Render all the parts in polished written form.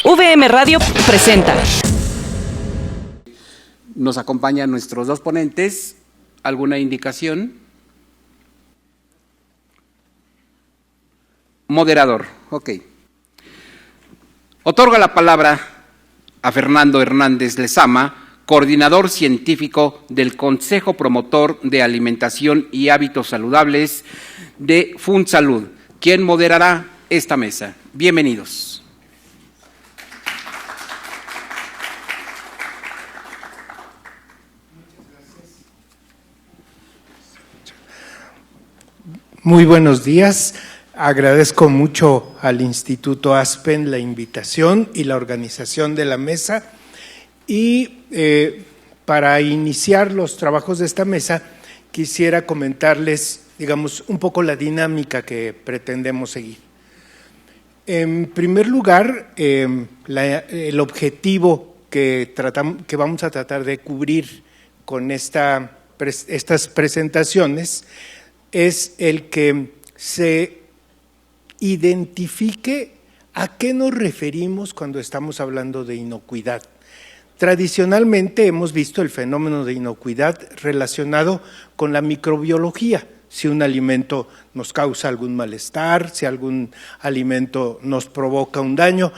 VM Radio presenta. Nos acompañan nuestros dos ponentes. ¿Alguna indicación? Moderador, ok. Otorga la palabra a Fernando Hernández Lezama, coordinador científico del Consejo Promotor de Alimentación y Hábitos Saludables de FunSalud, quien moderará esta mesa. Bienvenidos. Muy buenos días. Agradezco mucho al Instituto Aspen la invitación y la organización de la mesa. Y para iniciar los trabajos de esta mesa, quisiera comentarles, digamos, un poco la dinámica que pretendemos seguir. En primer lugar, el objetivo que vamos a tratar de cubrir con estas presentaciones es el que se identifique a qué nos referimos cuando estamos hablando de inocuidad. Tradicionalmente hemos visto el fenómeno de inocuidad relacionado con la microbiología. Si un alimento nos causa algún malestar, si algún alimento nos provoca un daño.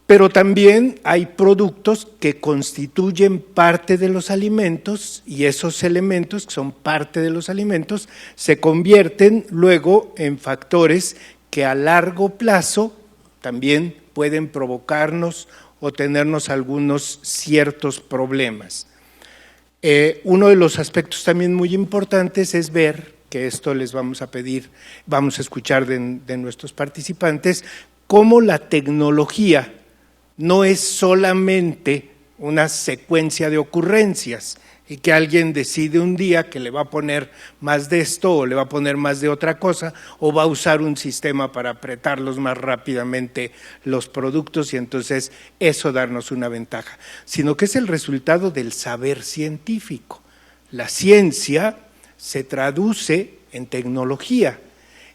Pero también hay productos que constituyen parte de los alimentos y esos elementos que son parte de los alimentos se convierten luego en factores que a largo plazo también pueden provocarnos o tenernos algunos ciertos problemas. Uno de los aspectos también muy importantes es ver, que esto les vamos a pedir, vamos a escuchar de nuestros participantes, cómo la tecnología no es solamente una secuencia de ocurrencias y que alguien decide un día que le va a poner más de esto o le va a poner más de otra cosa o va a usar un sistema para apretarlos más rápidamente los productos y entonces eso darnos una ventaja, sino que es el resultado del saber científico. La ciencia se traduce en tecnología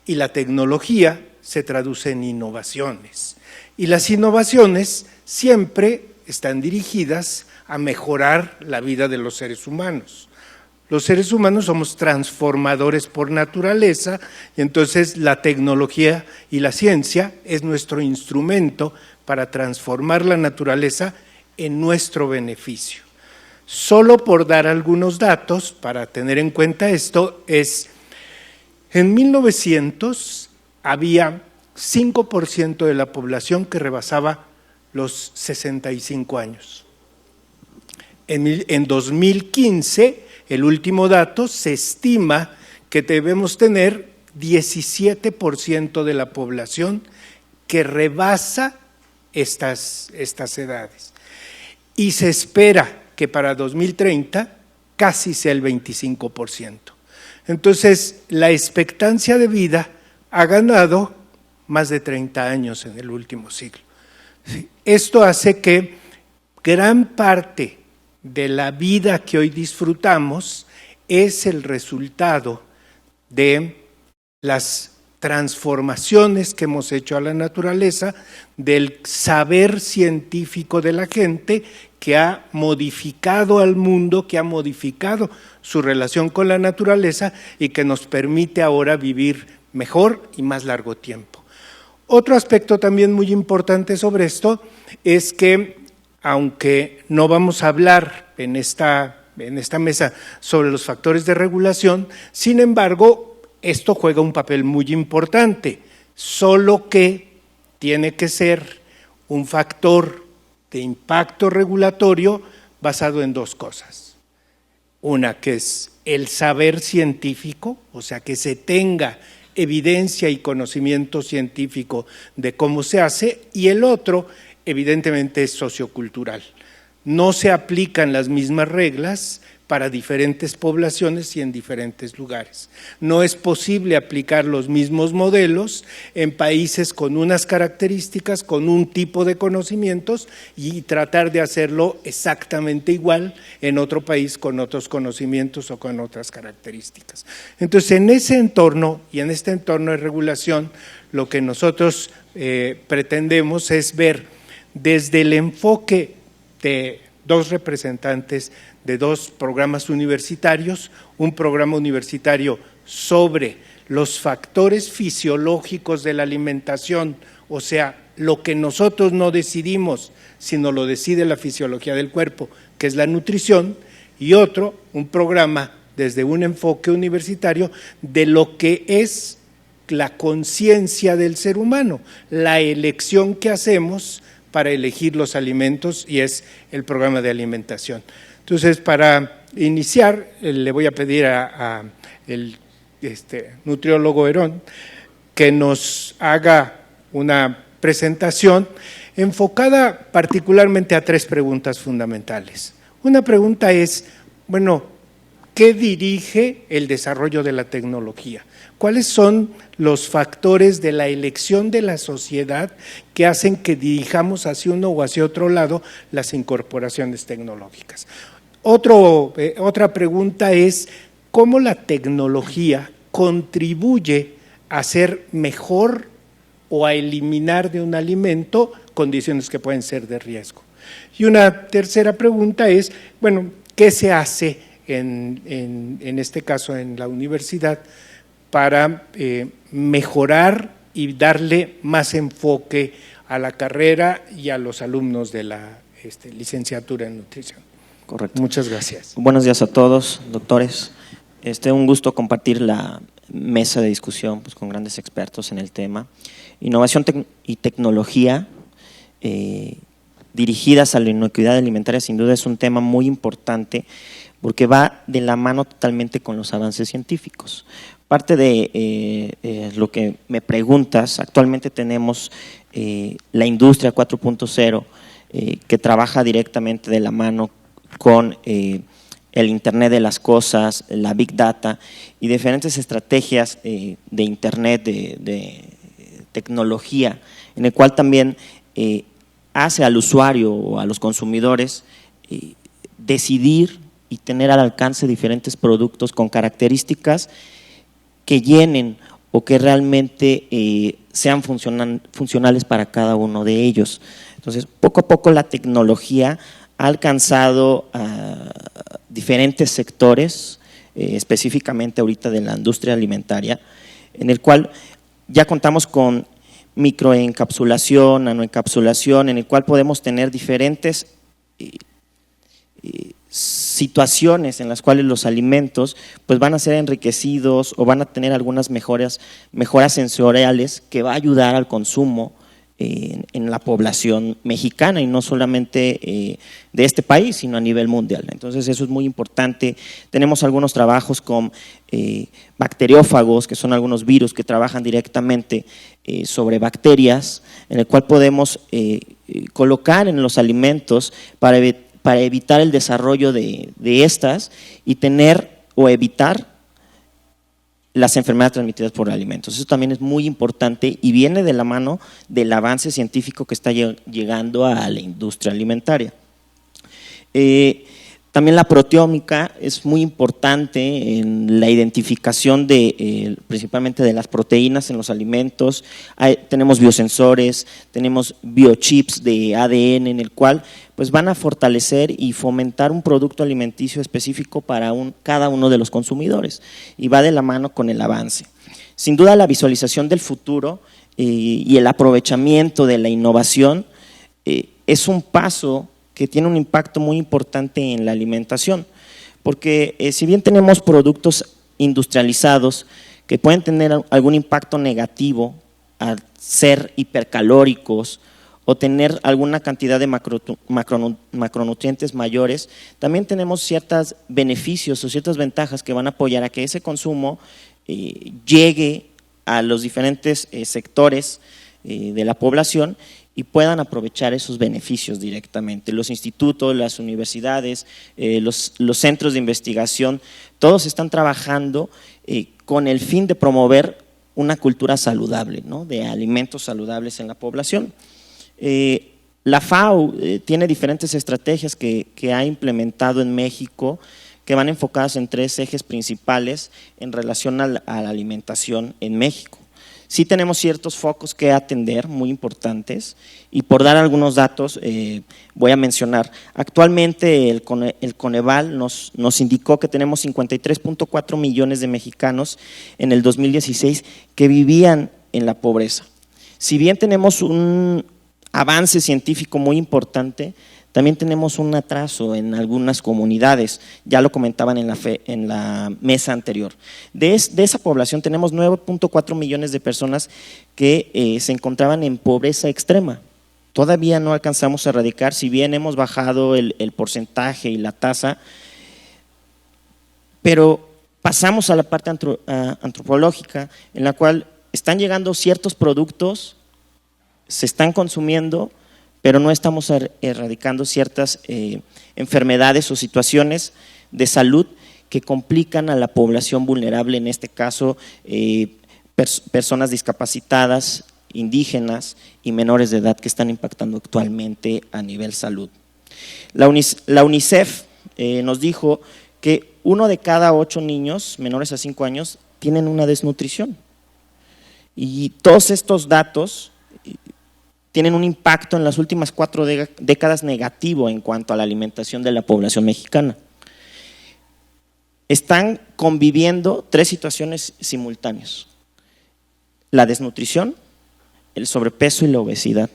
y la tecnología se traduce en innovaciones. Y las innovaciones siempre están dirigidas a mejorar la vida de los seres humanos. Los seres humanos somos transformadores por naturaleza y entonces la tecnología y la ciencia es nuestro instrumento para transformar la naturaleza en nuestro beneficio. Solo por dar algunos datos para tener en cuenta esto es, en 1900 había 5% de la población que rebasaba los 65 años. En 2015, el último dato, se estima que debemos tener 17% de la población que rebasa estas edades. Y se espera que para 2030 casi sea el 25%. Entonces, la expectancia de vida ha ganado más de 30 años en el último siglo. Esto hace que gran parte de la vida que hoy disfrutamos es el resultado de las transformaciones que hemos hecho a la naturaleza, del saber científico de la gente que ha modificado al mundo, que ha modificado su relación con la naturaleza y que nos permite ahora vivir mejor y más largo tiempo. Otro aspecto también muy importante sobre esto es que, aunque no vamos a hablar en esta mesa sobre los factores de regulación, sin embargo, esto juega un papel muy importante, solo que tiene que ser un factor de impacto regulatorio basado en dos cosas. Una que es el saber científico, o sea, que se tenga evidencia y conocimiento científico de cómo se hace, y el otro, evidentemente, es sociocultural. No se aplican las mismas reglas para diferentes poblaciones y en diferentes lugares. No es posible aplicar los mismos modelos en países con unas características, con un tipo de conocimientos y tratar de hacerlo exactamente igual en otro país con otros conocimientos o con otras características. Entonces, en ese entorno y en este entorno de regulación, lo que nosotros pretendemos es ver desde el enfoque de dos representantes de dos programas universitarios, un programa universitario sobre los factores fisiológicos de la alimentación, o sea, lo que nosotros no decidimos, sino lo decide la fisiología del cuerpo, que es la nutrición, y otro, un programa desde un enfoque universitario de lo que es la conciencia del ser humano, la elección que hacemos para elegir los alimentos, y es el programa de alimentación. Entonces, para iniciar, le voy a pedir a el nutriólogo Herón que nos haga una presentación enfocada particularmente a tres preguntas fundamentales. Una pregunta es, bueno, ¿qué dirige el desarrollo de la tecnología? ¿Cuáles son los factores de la elección de la sociedad que hacen que dirijamos hacia uno o hacia otro lado las incorporaciones tecnológicas? Otra pregunta es, ¿cómo la tecnología contribuye a hacer mejor o a eliminar de un alimento condiciones que pueden ser de riesgo? Y una tercera pregunta es, bueno, ¿qué se hace en este caso en la universidad para mejorar y darle más enfoque a la carrera y a los alumnos de la licenciatura en nutrición? Correcto. Muchas gracias. Buenos días a todos, doctores. Un gusto compartir la mesa de discusión pues, con grandes expertos en el tema. Innovación y tecnología dirigidas a la inocuidad alimentaria sin duda es un tema muy importante porque va de la mano totalmente con los avances científicos. Parte de lo que me preguntas, actualmente tenemos la industria 4.0 que trabaja directamente de la mano con el Internet de las cosas, la Big Data y diferentes estrategias de Internet, de tecnología, en el cual también hace al usuario o a los consumidores decidir y tener al alcance diferentes productos con características que llenen o que realmente sean funcionales para cada uno de ellos. Entonces, poco a poco la tecnología ha alcanzado a diferentes sectores, específicamente ahorita de la industria alimentaria, en el cual ya contamos con microencapsulación, nanoencapsulación, en el cual podemos tener diferentes situaciones en las cuales los alimentos pues van a ser enriquecidos o van a tener algunas mejoras sensoriales que va a ayudar al consumo en la población mexicana y no solamente de este país, sino a nivel mundial. Entonces eso es muy importante. Tenemos algunos trabajos con bacteriófagos, que son algunos virus que trabajan directamente sobre bacterias, en el cual podemos colocar en los alimentos para evitar el desarrollo de estas y tener o evitar las enfermedades transmitidas por alimentos. Eso también es muy importante y viene de la mano del avance científico que está llegando a la industria alimentaria. También la proteómica es muy importante en la identificación de principalmente de las proteínas en los alimentos. Tenemos biosensores, tenemos biochips de ADN en el cual pues van a fortalecer y fomentar un producto alimenticio específico para cada uno de los consumidores y va de la mano con el avance. Sin duda la visualización del futuro y el aprovechamiento de la innovación es un paso que tiene un impacto muy importante en la alimentación, porque si bien tenemos productos industrializados que pueden tener algún impacto negativo al ser hipercalóricos o tener alguna cantidad de macronutrientes mayores, también tenemos ciertos beneficios o ciertas ventajas que van a apoyar a que ese consumo llegue a los diferentes sectores de la población y puedan aprovechar esos beneficios directamente. Los institutos, las universidades, los centros de investigación, todos están trabajando con el fin de promover una cultura saludable, ¿no?, de alimentos saludables en la población. La FAO tiene diferentes estrategias que ha implementado en México, que van enfocadas en 3 ejes principales en relación a la alimentación en México. Sí tenemos ciertos focos que atender, muy importantes, y por dar algunos datos voy a mencionar. Actualmente el Coneval nos indicó que tenemos 53.4 millones de mexicanos en el 2016 que vivían en la pobreza. Si bien tenemos un avance científico muy importante, también tenemos un atraso en algunas comunidades, ya lo comentaban en la mesa anterior. De esa población tenemos 9.4 millones de personas que se encontraban en pobreza extrema. Todavía no alcanzamos a erradicar, si bien hemos bajado el porcentaje y la tasa, pero pasamos a la parte antropológica, en la cual están llegando ciertos productos, se están consumiendo, pero no estamos erradicando ciertas enfermedades o situaciones de salud que complican a la población vulnerable, en este caso personas discapacitadas, indígenas y menores de edad que están impactando actualmente a nivel salud. La UNICEF nos dijo que 1 de cada 8 niños menores a 5 años tienen una desnutrición, y todos estos datos tienen un impacto en las últimas 4 décadas negativo en cuanto a la alimentación de la población mexicana. Están conviviendo 3 situaciones simultáneas: la desnutrición, el sobrepeso y la obesidad.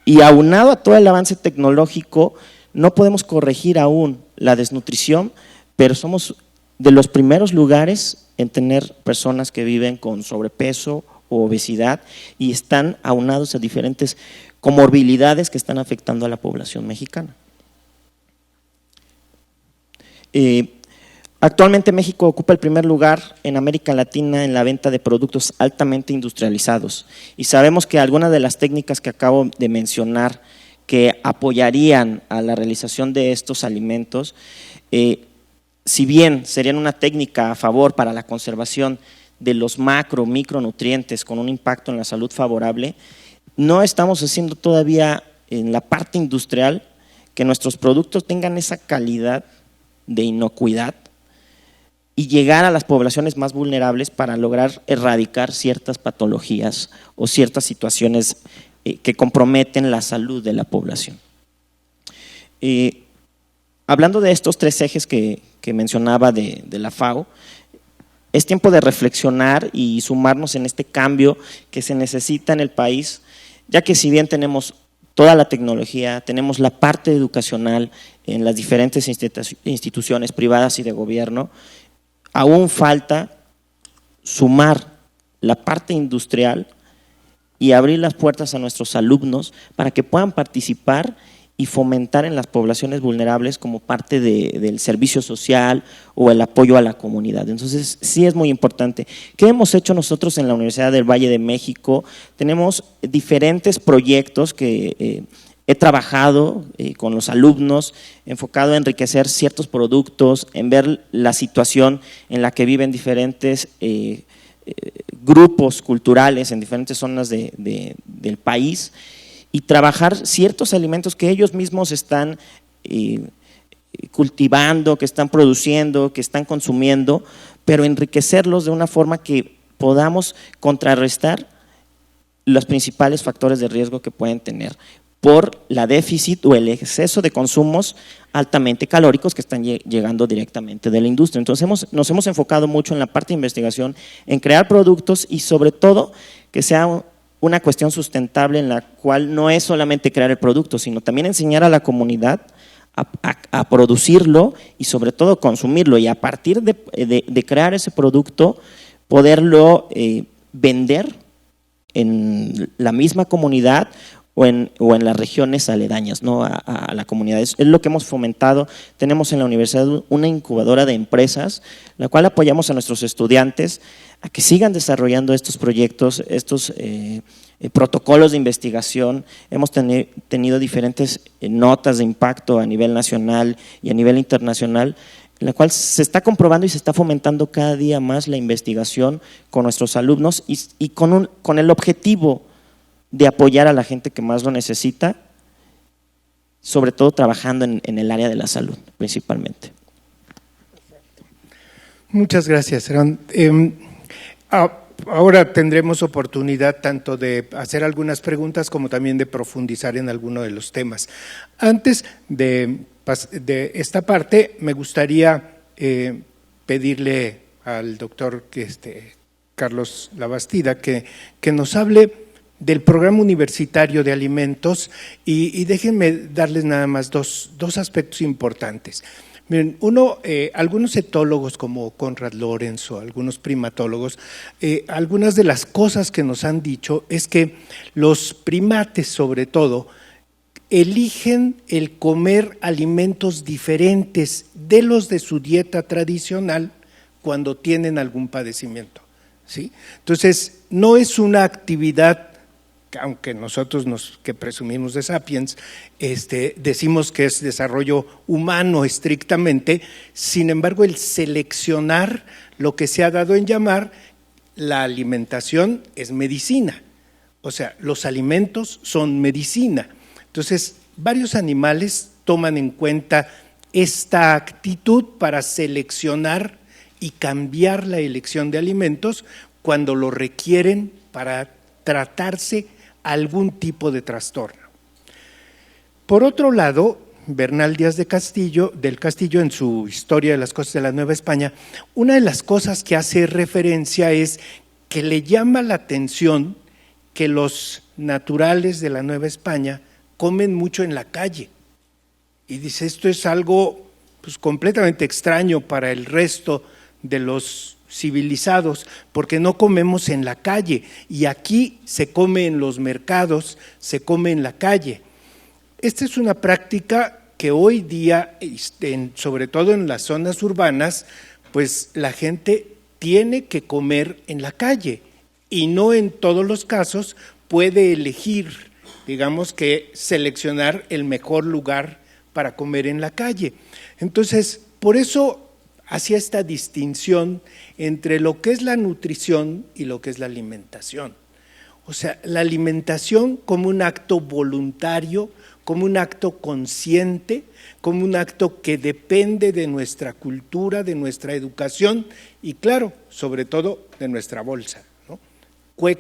Y aunado a todo el avance tecnológico, no podemos corregir aún la desnutrición, pero somos de los primeros lugares en tener personas que viven con sobrepeso o obesidad, y están aunados a diferentes comorbilidades que están afectando a la población mexicana. Actualmente México ocupa el primer lugar en América Latina en la venta de productos altamente industrializados, y sabemos que algunas de las técnicas que acabo de mencionar que apoyarían a la realización de estos alimentos, si bien serían una técnica a favor para la conservación de los micronutrientes con un impacto en la salud favorable, no estamos haciendo todavía en la parte industrial que nuestros productos tengan esa calidad de inocuidad y llegar a las poblaciones más vulnerables para lograr erradicar ciertas patologías o ciertas situaciones que comprometen la salud de la población. Hablando de estos 3 ejes que mencionaba de la FAO, es tiempo de reflexionar y sumarnos en este cambio que se necesita en el país, ya que si bien tenemos toda la tecnología, tenemos la parte educacional en las diferentes instituciones privadas y de gobierno, aún falta sumar la parte industrial y abrir las puertas a nuestros alumnos para que puedan participar y fomentar en las poblaciones vulnerables como parte del servicio social o el apoyo a la comunidad. Entonces, sí es muy importante. ¿Qué hemos hecho nosotros en la Universidad del Valle de México? Tenemos diferentes proyectos que he trabajado con los alumnos, enfocado a enriquecer ciertos productos, en ver la situación en la que viven diferentes grupos culturales en diferentes zonas del país, y trabajar ciertos alimentos que ellos mismos están cultivando, que están produciendo, que están consumiendo, pero enriquecerlos de una forma que podamos contrarrestar los principales factores de riesgo que pueden tener por la déficit o el exceso de consumos altamente calóricos que están llegando directamente de la industria. Entonces nos hemos enfocado mucho en la parte de investigación, en crear productos y sobre todo que sea una cuestión sustentable en la cual no es solamente crear el producto, sino también enseñar a la comunidad a producirlo y sobre todo consumirlo, y a partir de crear ese producto poderlo vender en la misma comunidad o en las regiones aledañas, ¿no?, a la comunidad. Es lo que hemos fomentado. Tenemos en la universidad una incubadora de empresas, la cual apoyamos a nuestros estudiantes a que sigan desarrollando estos proyectos, estos protocolos de investigación. Hemos tenido diferentes notas de impacto a nivel nacional y a nivel internacional, en la cual se está comprobando y se está fomentando cada día más la investigación con nuestros alumnos y con el objetivo de apoyar a la gente que más lo necesita, sobre todo trabajando en el área de la salud principalmente. Muchas gracias, Aaron. Ahora tendremos oportunidad tanto de hacer algunas preguntas como también de profundizar en alguno de los temas. Antes de esta parte, me gustaría pedirle al doctor Carlos Labastida que nos hable del Programa Universitario de Alimentos y déjenme darles nada más dos aspectos importantes. Miren, algunos etólogos como Konrad Lorenz o algunos primatólogos, algunas de las cosas que nos han dicho es que los primates, sobre todo, eligen el comer alimentos diferentes de los de su dieta tradicional cuando tienen algún padecimiento, ¿sí? Entonces, no es una actividad, aunque nosotros que presumimos de Sapiens, decimos que es desarrollo humano estrictamente, sin embargo el seleccionar lo que se ha dado en llamar la alimentación es medicina, o sea, los alimentos son medicina. Entonces, varios animales toman en cuenta esta actitud para seleccionar y cambiar la elección de alimentos cuando lo requieren para tratarse algún tipo de trastorno. Por otro lado, Bernal Díaz del Castillo, en su Historia de las Cosas de la Nueva España, una de las cosas que hace referencia es que le llama la atención que los naturales de la Nueva España comen mucho en la calle. Y dice, esto es algo pues, completamente extraño para el resto de los civilizados, porque no comemos en la calle, y aquí se come en los mercados, se come en la calle. Esta es una práctica que hoy día, sobre todo en las zonas urbanas, pues la gente tiene que comer en la calle, y no en todos los casos puede elegir, digamos que seleccionar el mejor lugar para comer en la calle. Entonces, por eso hacía esta distinción entre lo que es la nutrición y lo que es la alimentación. O sea, la alimentación como un acto voluntario, como un acto consciente, como un acto que depende de nuestra cultura, de nuestra educación y, claro, sobre todo de nuestra bolsa, ¿no?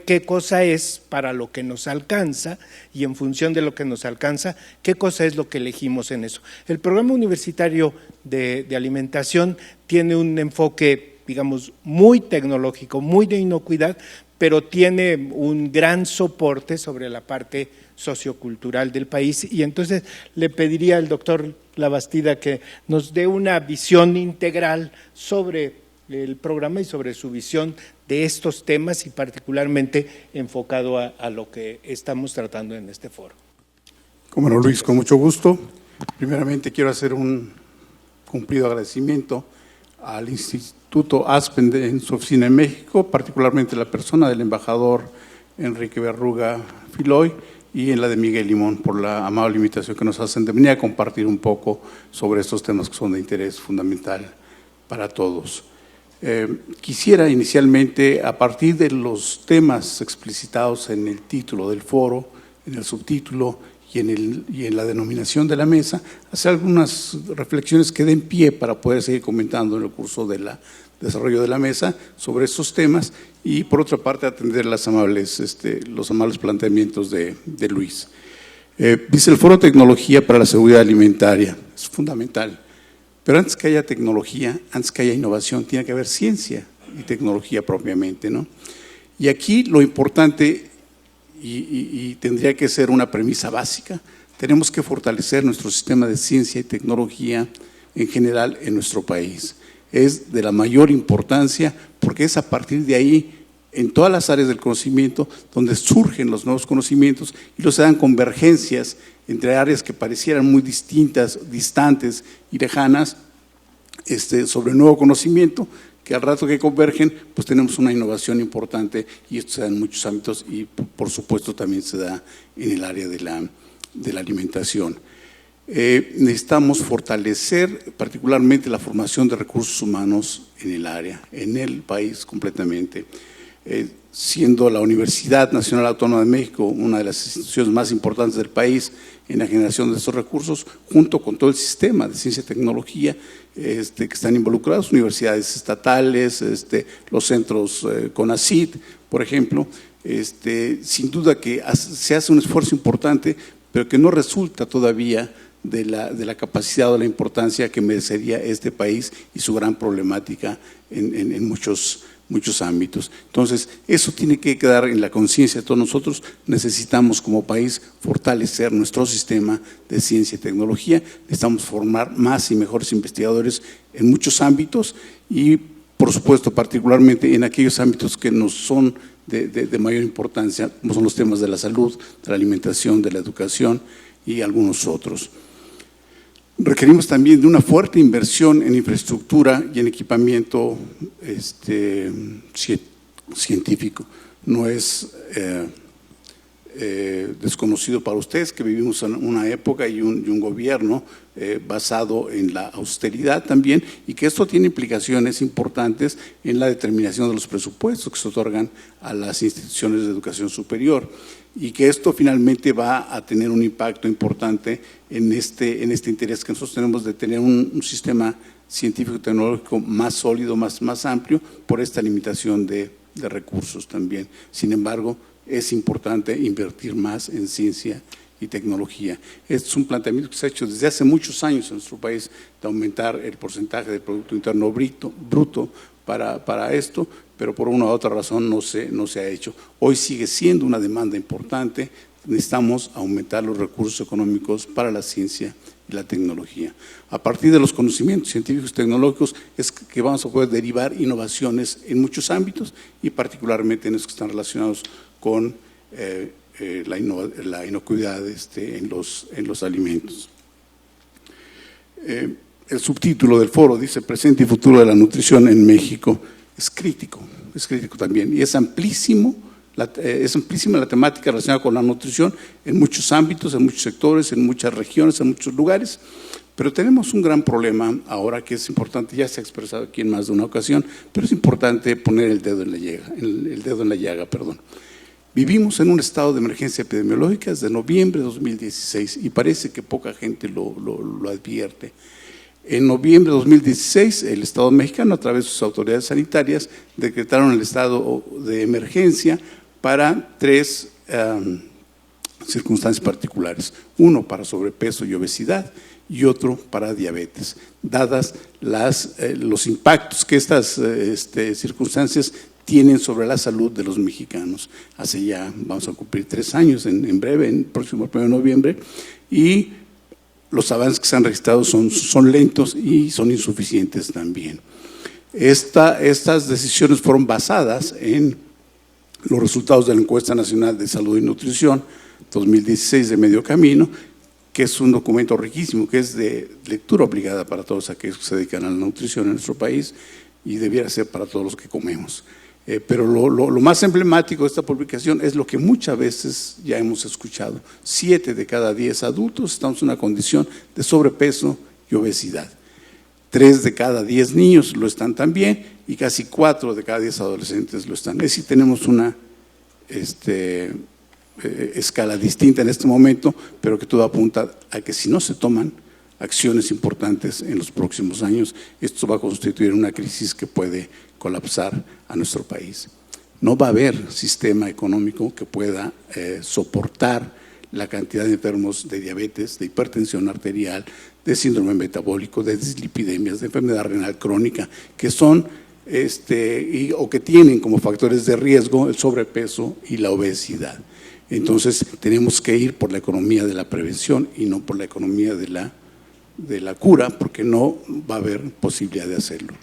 ¿Qué cosa es para lo que nos alcanza? Y en función de lo que nos alcanza, ¿qué cosa es lo que elegimos en eso? El Programa Universitario de Alimentación tiene un enfoque, digamos, muy tecnológico, muy de inocuidad, pero tiene un gran soporte sobre la parte sociocultural del país. Y entonces le pediría al doctor Labastida que nos dé una visión integral sobre el programa y sobre su visión de estos temas y particularmente enfocado a lo que estamos tratando en este foro. Cómo no, Luis, con mucho gusto. Primeramente quiero hacer un cumplido agradecimiento al Instituto Aspen en su oficina en México, particularmente la persona del embajador Enrique Berruga Filoy y en la de Miguel Limón por la amable invitación que nos hacen de venir a compartir un poco sobre estos temas que son de interés fundamental para todos. Quisiera inicialmente, a partir de los temas explicitados en el título del foro, en el subtítulo y en la denominación de la mesa, hacer algunas reflexiones que den pie para poder seguir comentando en el curso del desarrollo de la mesa sobre estos temas y, por otra parte, atender los amables planteamientos de Luis. Dice el Foro Tecnología para la Seguridad Alimentaria, es fundamental. Pero antes que haya tecnología, antes que haya innovación, tiene que haber ciencia y tecnología propiamente, ¿no? Y aquí lo importante, y tendría que ser una premisa básica, tenemos que fortalecer nuestro sistema de ciencia y tecnología en general en nuestro país. Es de la mayor importancia porque es a partir de ahí en todas las áreas del conocimiento, donde surgen los nuevos conocimientos y los se dan convergencias entre áreas que parecieran muy distintas, distantes y lejanas, sobre el nuevo conocimiento, que al rato que convergen, pues tenemos una innovación importante, y esto se da en muchos ámbitos y por supuesto también se da en el área de la alimentación. Necesitamos fortalecer particularmente la formación de recursos humanos en el área, en el país completamente. Siendo la Universidad Nacional Autónoma de México una de las instituciones más importantes del país en la generación de estos recursos, junto con todo el sistema de ciencia y tecnología que están involucrados, universidades estatales, los centros CONACYT, por ejemplo, sin duda que se hace un esfuerzo importante, pero que no resulta todavía de la capacidad o la importancia que merecería este país y su gran problemática en muchos ámbitos. Entonces, eso tiene que quedar en la conciencia de todos nosotros. Necesitamos como país fortalecer nuestro sistema de ciencia y tecnología, necesitamos formar más y mejores investigadores en muchos ámbitos y, por supuesto, particularmente en aquellos ámbitos que nos son de mayor importancia, como son los temas de la salud, de la alimentación, de la educación y algunos otros. Requerimos también de una fuerte inversión en infraestructura y en equipamiento científico. No es desconocido para ustedes que vivimos en una época y un gobierno basado en la austeridad también, y que esto tiene implicaciones importantes en la determinación de los presupuestos que se otorgan a las instituciones de educación superior, y que esto finalmente va a tener un impacto importante en este interés que nosotros tenemos de tener un sistema científico y tecnológico más sólido, más amplio, por esta limitación de recursos también. Sin embargo, es importante invertir más en ciencia y tecnología. Este es un planteamiento que se ha hecho desde hace muchos años en nuestro país, de aumentar el porcentaje del Producto Interno Bruto para esto, pero por una u otra razón no se ha hecho. Hoy sigue siendo una demanda importante, necesitamos aumentar los recursos económicos para la ciencia y la tecnología. A partir de los conocimientos científicos y tecnológicos es que vamos a poder derivar innovaciones en muchos ámbitos y particularmente en los que están relacionados con la inocuidad en los alimentos. El subtítulo del foro dice Presente y futuro de la nutrición en México. Es crítico también, y es amplísima la temática relacionada con la nutrición en muchos ámbitos, en muchos sectores, en muchas regiones, en muchos lugares, pero tenemos un gran problema ahora que es importante, ya se ha expresado aquí en más de una ocasión, pero es importante poner el dedo en la llaga. Vivimos en un estado de emergencia epidemiológica desde noviembre de 2016 y parece que poca gente lo advierte. En noviembre de 2016, el Estado mexicano, a través de sus autoridades sanitarias, decretaron el estado de emergencia para 3 circunstancias particulares. Uno para sobrepeso y obesidad y otro para diabetes, dadas los impactos que estas circunstancias tienen sobre la salud de los mexicanos. Hace ya, vamos a cumplir 3 años en breve, en el próximo 1 de noviembre, y los avances que se han registrado son lentos y son insuficientes también. Estas decisiones fueron basadas en los resultados de la Encuesta Nacional de Salud y Nutrición 2016 de Medio Camino, que es un documento riquísimo, que es de lectura obligada para todos aquellos que se dedican a la nutrición en nuestro país y debiera ser para todos los que comemos. Pero lo más emblemático de esta publicación es lo que muchas veces ya hemos escuchado. 7 de cada 10 adultos estamos en una condición de sobrepeso y obesidad. 3 de cada 10 niños lo están también y casi 4 de cada 10 adolescentes lo están. Es decir, tenemos una escala distinta en este momento, pero que todo apunta a que si no se toman acciones importantes en los próximos años, esto va a constituir una crisis que puede colapsar a nuestro país. No va a haber sistema económico que pueda soportar la cantidad de enfermos de diabetes, de hipertensión arterial, de síndrome metabólico, de dislipidemias, de enfermedad renal crónica, que son o que tienen como factores de riesgo el sobrepeso y la obesidad. Entonces tenemos que ir por la economía de la prevención y no por la economía de la cura, porque no va a haber posibilidad de hacerlo.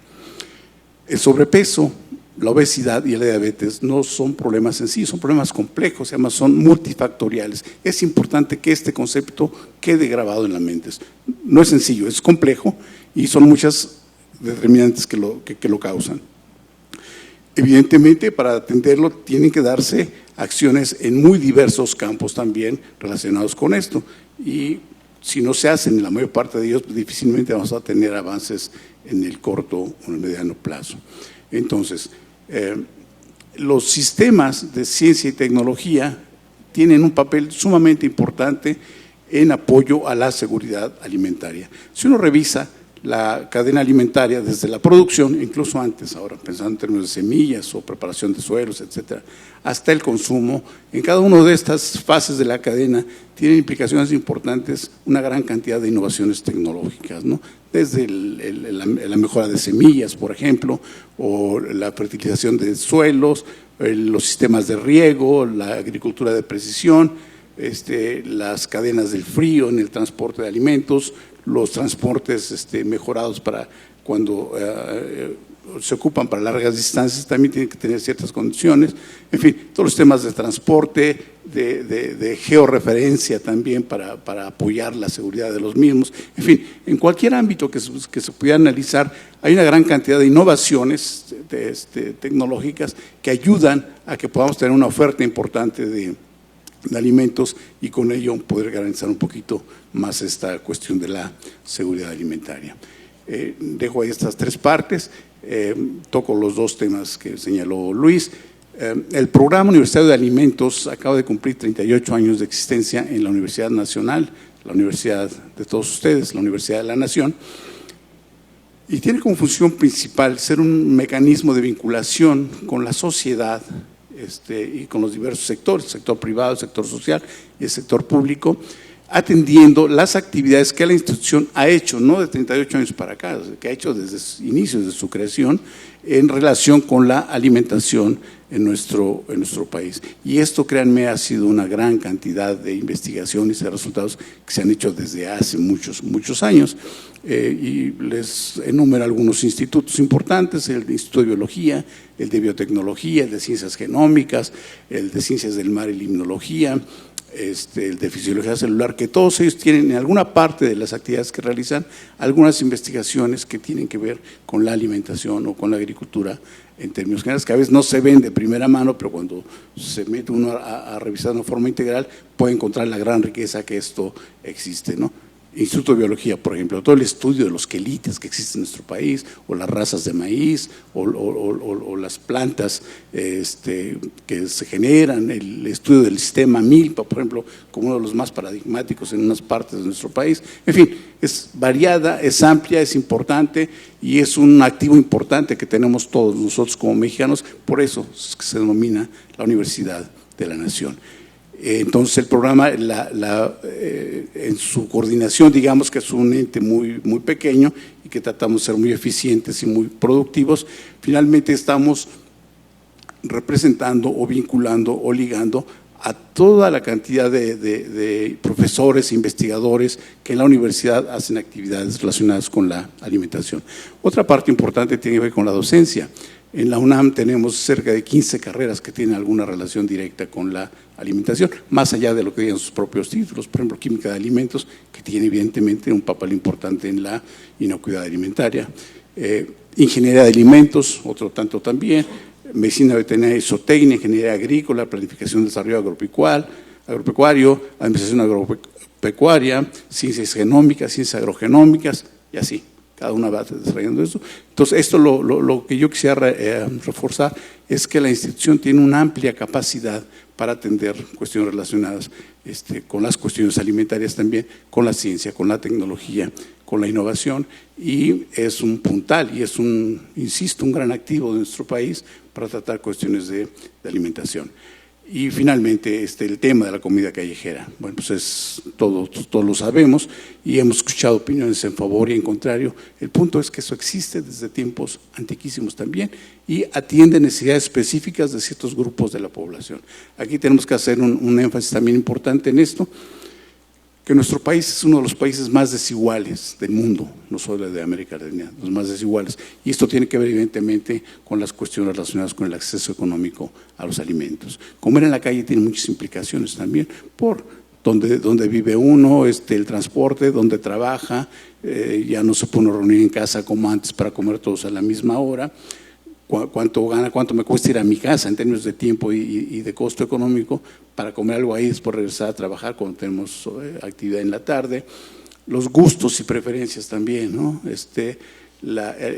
El sobrepeso la obesidad y la diabetes no son problemas sencillos, son problemas complejos, además son multifactoriales. Es importante que este concepto quede grabado en la mente. No es sencillo, es complejo y son muchas determinantes que lo causan. Evidentemente, para atenderlo tienen que darse acciones en muy diversos campos también relacionados con esto. Y si no se hacen en la mayor parte de ellos, pues difícilmente vamos a tener avances en el corto o en el mediano plazo. Entonces, los sistemas de ciencia y tecnología tienen un papel sumamente importante en apoyo a la seguridad alimentaria. Si uno revisa la cadena alimentaria desde la producción, incluso antes, ahora pensando en términos de semillas o preparación de suelos, etcétera, hasta el consumo, en cada una de estas fases de la cadena tienen implicaciones importantes, una gran cantidad de innovaciones tecnológicas, ¿no? Desde la mejora de semillas, por ejemplo, o la fertilización de suelos, los sistemas de riego, la agricultura de precisión, las cadenas del frío en el transporte de alimentos, los transportes mejorados para cuando se ocupan para largas distancias, también tienen que tener ciertas condiciones. En fin, todos los temas de transporte, de georreferencia también para apoyar la seguridad de los mismos. En fin, en cualquier ámbito que se pudiera analizar, hay una gran cantidad de innovaciones tecnológicas que ayudan a que podamos tener una oferta importante de alimentos y con ello poder garantizar un poquito más esta cuestión de la seguridad alimentaria. Dejo ahí estas tres partes, toco los dos temas que señaló Luis. El Programa Universitario de Alimentos acaba de cumplir 38 años de existencia en la Universidad Nacional, la universidad de todos ustedes, la Universidad de la Nación, y tiene como función principal ser un mecanismo de vinculación con la sociedad y con los diversos sectores, el sector privado, el sector social y el sector público, atendiendo las actividades que la institución ha hecho, no de 38 años para acá, que ha hecho desde inicios de su creación en relación con la alimentación en nuestro país. Y esto, créanme, ha sido una gran cantidad de investigaciones y de resultados que se han hecho desde hace muchos años. Y les enumero algunos institutos importantes: el Instituto de Biología, el de Biotecnología, el de Ciencias Genómicas, el de Ciencias del Mar y Limnología, el de Fisiología Celular, que todos ellos tienen en alguna parte de las actividades que realizan algunas investigaciones que tienen que ver con la alimentación o con la agricultura en términos generales, que a veces no se ven de primera mano, pero cuando se mete uno a revisar de una forma integral puede encontrar la gran riqueza que esto existe, ¿no? Instituto de Biología, por ejemplo, todo el estudio de los quelites que existen en nuestro país, o las razas de maíz, o las plantas que se generan, el estudio del sistema milpa, por ejemplo, como uno de los más paradigmáticos en unas partes de nuestro país. En fin, es variada, es amplia, es importante y es un activo importante que tenemos todos nosotros como mexicanos, por eso es que se denomina la Universidad de la Nación. Entonces el programa, en su coordinación, digamos que es un ente muy pequeño y que tratamos de ser muy eficientes y muy productivos. Finalmente estamos representando o vinculando o ligando a toda la cantidad de profesores e investigadores que en la universidad hacen actividades relacionadas con la alimentación. Otra parte importante tiene que ver con la docencia. En la UNAM tenemos cerca de 15 carreras que tienen alguna relación directa con la alimentación, más allá de lo que digan sus propios títulos. Por ejemplo, Química de Alimentos, que tiene evidentemente un papel importante en la inocuidad alimentaria. Ingeniería de Alimentos, otro tanto también. Medicina Veterinaria y Zootecnia, Ingeniería Agrícola, Planificación y Desarrollo Agropecuario, Administración Agropecuaria, Ciencias Genómicas, Ciencias Agrogenómicas y así. Cada una va desarrollando eso. Entonces, esto lo que yo quisiera reforzar es que la institución tiene una amplia capacidad para atender cuestiones relacionadas con las cuestiones alimentarias también, con la ciencia, con la tecnología, con la innovación, y es un puntal y es insisto, un gran activo de nuestro país para tratar cuestiones de alimentación. Y finalmente el tema de la comida callejera. Bueno, pues todos lo sabemos y hemos escuchado opiniones en favor y en contrario. El punto es que eso existe desde tiempos antiquísimos también y atiende necesidades específicas de ciertos grupos de la población. Aquí tenemos que hacer un énfasis también importante en esto. que nuestro país es uno de los países más desiguales del mundo, no solo de América Latina, los más desiguales. Y esto tiene que ver evidentemente con las cuestiones relacionadas con el acceso económico a los alimentos. Comer en la calle tiene muchas implicaciones también por dónde vive uno, el transporte, dónde trabaja, ya no se puede reunir en casa como antes para comer todos a la misma hora. Cuánto gana, cuánto me cuesta ir a mi casa en términos de tiempo y de costo económico para comer algo ahí, después regresar a trabajar cuando tenemos actividad en la tarde, los gustos y preferencias también, ¿no?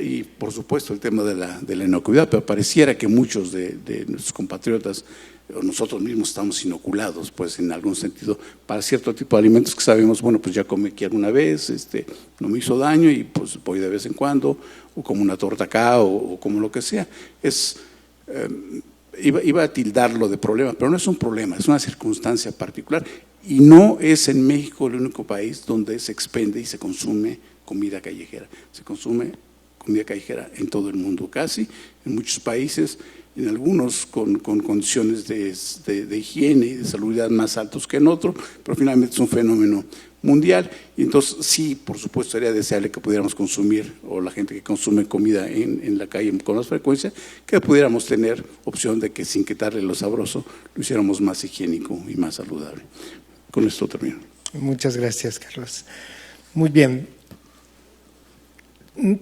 Y por supuesto el tema de la inocuidad, pero pareciera que muchos de nuestros compatriotas o nosotros mismos estamos inoculados, pues en algún sentido, para cierto tipo de alimentos que sabemos, bueno, pues ya comí aquí alguna vez, no me hizo daño y pues voy de vez en cuando, o como una torta acá, o como lo que sea. Iba a tildarlo de problema, pero no es un problema, es una circunstancia particular y no es en México el único país donde se expende y se consume comida callejera. Se consume comida callejera en todo el mundo casi, en muchos países, en algunos con condiciones de higiene y de salubridad más altos que en otros, pero finalmente es un fenómeno mundial y entonces sí, por supuesto, sería deseable que pudiéramos consumir, o la gente que consume comida en la calle con más frecuencia, que pudiéramos tener opción de que sin quitarle lo sabroso, lo hiciéramos más higiénico y más saludable. Con esto termino. Muchas gracias, Carlos. Muy bien.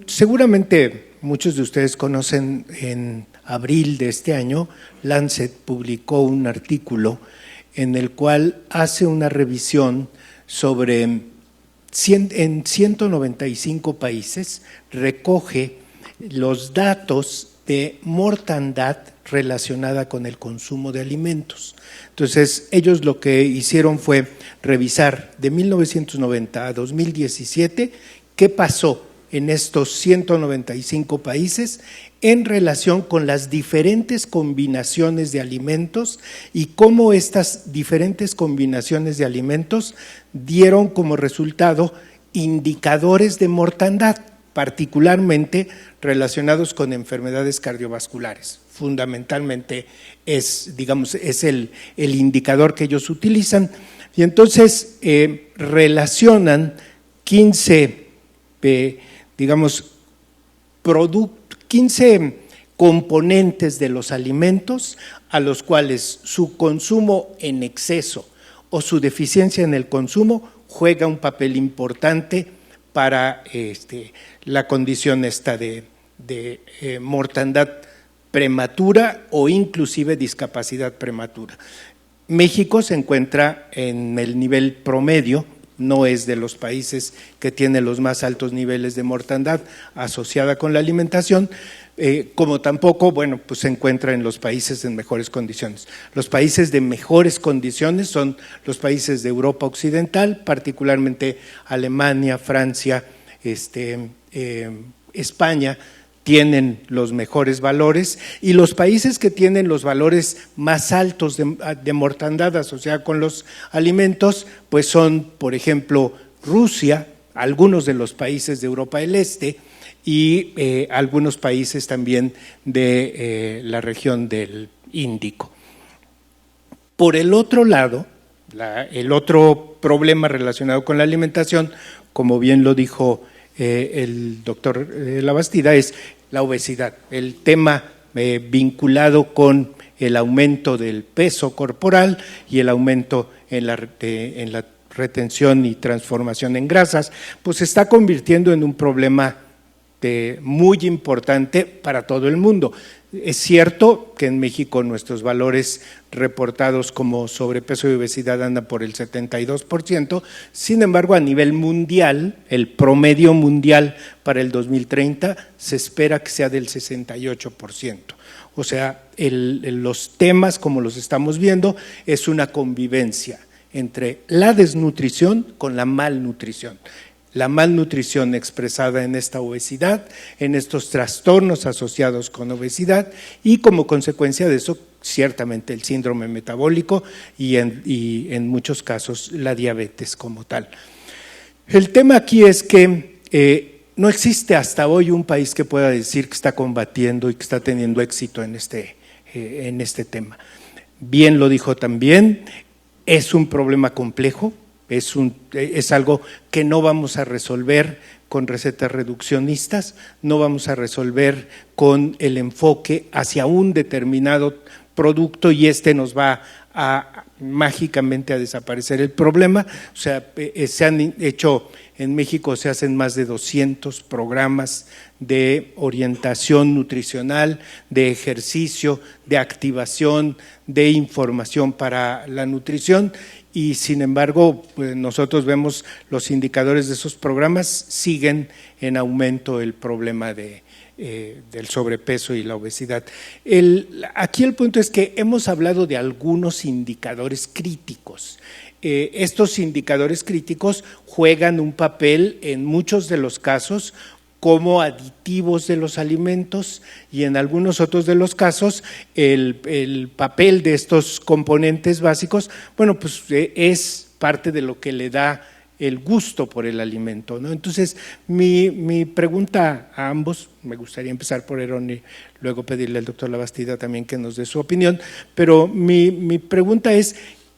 Seguramente muchos de ustedes conocen, en abril de este año, Lancet publicó un artículo en el cual hace una revisión sobre en 195 países, recoge los datos de mortandad relacionada con el consumo de alimentos. Entonces, ellos lo que hicieron fue revisar de 1990 a 2017 qué pasó en estos 195 países en relación con las diferentes combinaciones de alimentos y cómo estas diferentes combinaciones de alimentos dieron como resultado indicadores de mortandad, particularmente relacionados con enfermedades cardiovasculares. Fundamentalmente es el indicador que ellos utilizan y entonces relacionan 15 componentes de los alimentos a los cuales su consumo en exceso o su deficiencia en el consumo juega un papel importante para la condición esta de mortandad prematura o inclusive discapacidad prematura. México se encuentra en el nivel promedio, no es de los países que tienen los más altos niveles de mortandad asociada con la alimentación, como tampoco, pues se encuentra en los países en mejores condiciones. Los países de mejores condiciones son los países de Europa Occidental, particularmente Alemania, Francia, España, tienen los mejores valores, y los países que tienen los valores más altos de mortandad asociada con los alimentos, pues son, por ejemplo, Rusia, algunos de los países de Europa del Este y algunos países también de la región del Índico. Por el otro lado, el otro problema relacionado con la alimentación, como bien lo dijo el doctor Labastida, es la obesidad, el tema vinculado con el aumento del peso corporal y el aumento en la retención y transformación en grasas, pues se está convirtiendo en un problema muy importante para todo el mundo. Es cierto que en México nuestros valores reportados como sobrepeso y obesidad andan por el 72%, sin embargo a nivel mundial, el promedio mundial para el 2030 se espera que sea del 68%. O sea, los temas como los estamos viendo es una convivencia entre la desnutrición con la malnutrición. La malnutrición expresada en esta obesidad, en estos trastornos asociados con obesidad y como consecuencia de eso ciertamente el síndrome metabólico y en muchos casos la diabetes como tal. El tema aquí es que no existe hasta hoy un país que pueda decir que está combatiendo y que está teniendo éxito en este tema. Bien lo dijo también, es un problema complejo. es algo que no vamos a resolver con recetas reduccionistas, no vamos a resolver con el enfoque hacia un determinado producto y nos va a mágicamente a desaparecer el problema. O sea, se han hecho, en México se hacen más de 200 programas de orientación nutricional, de ejercicio, de activación, de información para la nutrición y sin embargo pues nosotros vemos los indicadores de esos programas siguen en aumento el problema del sobrepeso y la obesidad. Aquí el punto es que hemos hablado de algunos indicadores críticos. Estos indicadores críticos juegan un papel en muchos de los casos como aditivos de los alimentos y en algunos otros de los casos el papel de estos componentes básicos, bueno, pues es parte de lo que le da el gusto por el alimento, ¿no? Entonces, mi pregunta a ambos, me gustaría empezar por Herón y luego pedirle al doctor Labastida también que nos dé su opinión, pero mi pregunta es,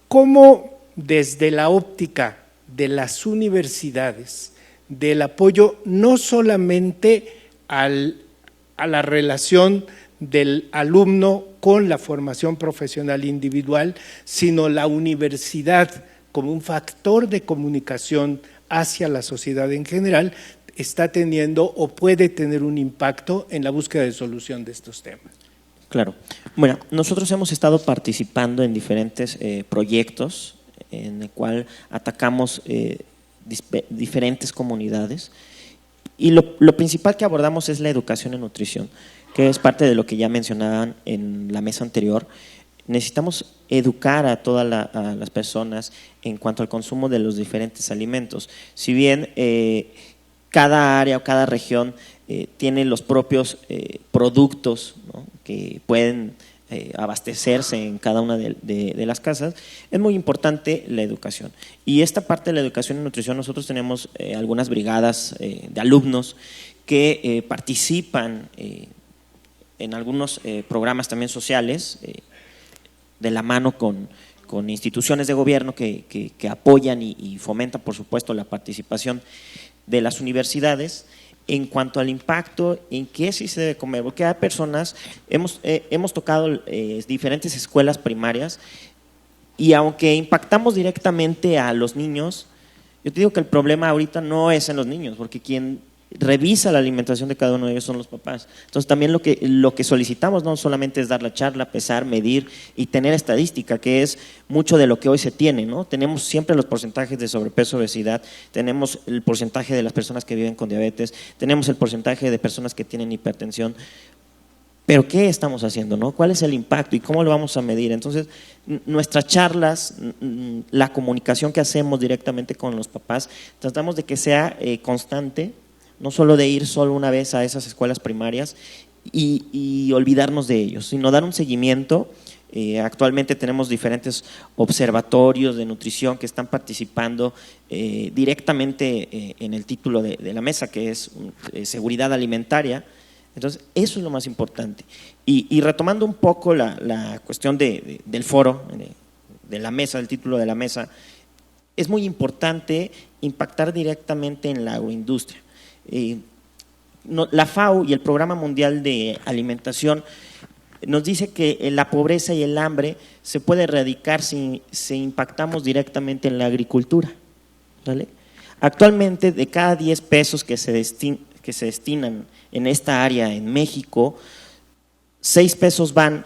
¿cómo desde la óptica de las universidades, del apoyo no solamente a la relación del alumno con la formación profesional individual, sino la universidad como un factor de comunicación hacia la sociedad en general, está teniendo o puede tener un impacto en la búsqueda de solución de estos temas? Claro. Bueno, nosotros hemos estado participando en diferentes proyectos en el cual atacamos diferentes comunidades y lo principal que abordamos es la educación en nutrición, que es parte de lo que ya mencionaban en la mesa anterior. Necesitamos educar a todas las personas en cuanto al consumo de los diferentes alimentos. Si bien cada área o cada región tiene los propios productos, ¿no?, que pueden abastecerse en cada una de las casas, es muy importante la educación. Y esta parte de la educación en nutrición, nosotros tenemos algunas brigadas de alumnos que participan en algunos programas también sociales, de la mano con instituciones de gobierno que apoyan y fomentan, por supuesto, la participación de las universidades en cuanto al impacto en qué sí se debe comer, porque hay personas, hemos tocado diferentes escuelas primarias y aunque impactamos directamente a los niños, yo te digo que el problema ahorita no es en los niños, porque quien revisa la alimentación de cada uno de ellos son los papás. Entonces también lo que solicitamos no solamente es dar la charla, pesar, medir y tener estadística, que es mucho de lo que hoy se tiene, ¿no? Tenemos siempre los porcentajes de sobrepeso, obesidad, tenemos el porcentaje de las personas que viven con diabetes, tenemos el porcentaje de personas que tienen hipertensión, pero ¿qué estamos haciendo, no? ¿Cuál es el impacto y cómo lo vamos a medir? Entonces, nuestras charlas, la comunicación que hacemos directamente con los papás, tratamos de que sea constante, no solo de ir solo una vez a esas escuelas primarias y olvidarnos de ellos, sino dar un seguimiento. Actualmente tenemos diferentes observatorios de nutrición que están participando directamente en el título de la mesa, que es seguridad alimentaria. Entonces, eso es lo más importante. Y retomando un poco la cuestión del foro, de la mesa, del título de la mesa, es muy importante impactar directamente en la agroindustria. La FAO y el Programa Mundial de Alimentación nos dice que la pobreza y el hambre se puede erradicar si impactamos directamente en la agricultura, ¿vale? Actualmente, de cada 10 pesos que se destinan en esta área en México, 6 pesos van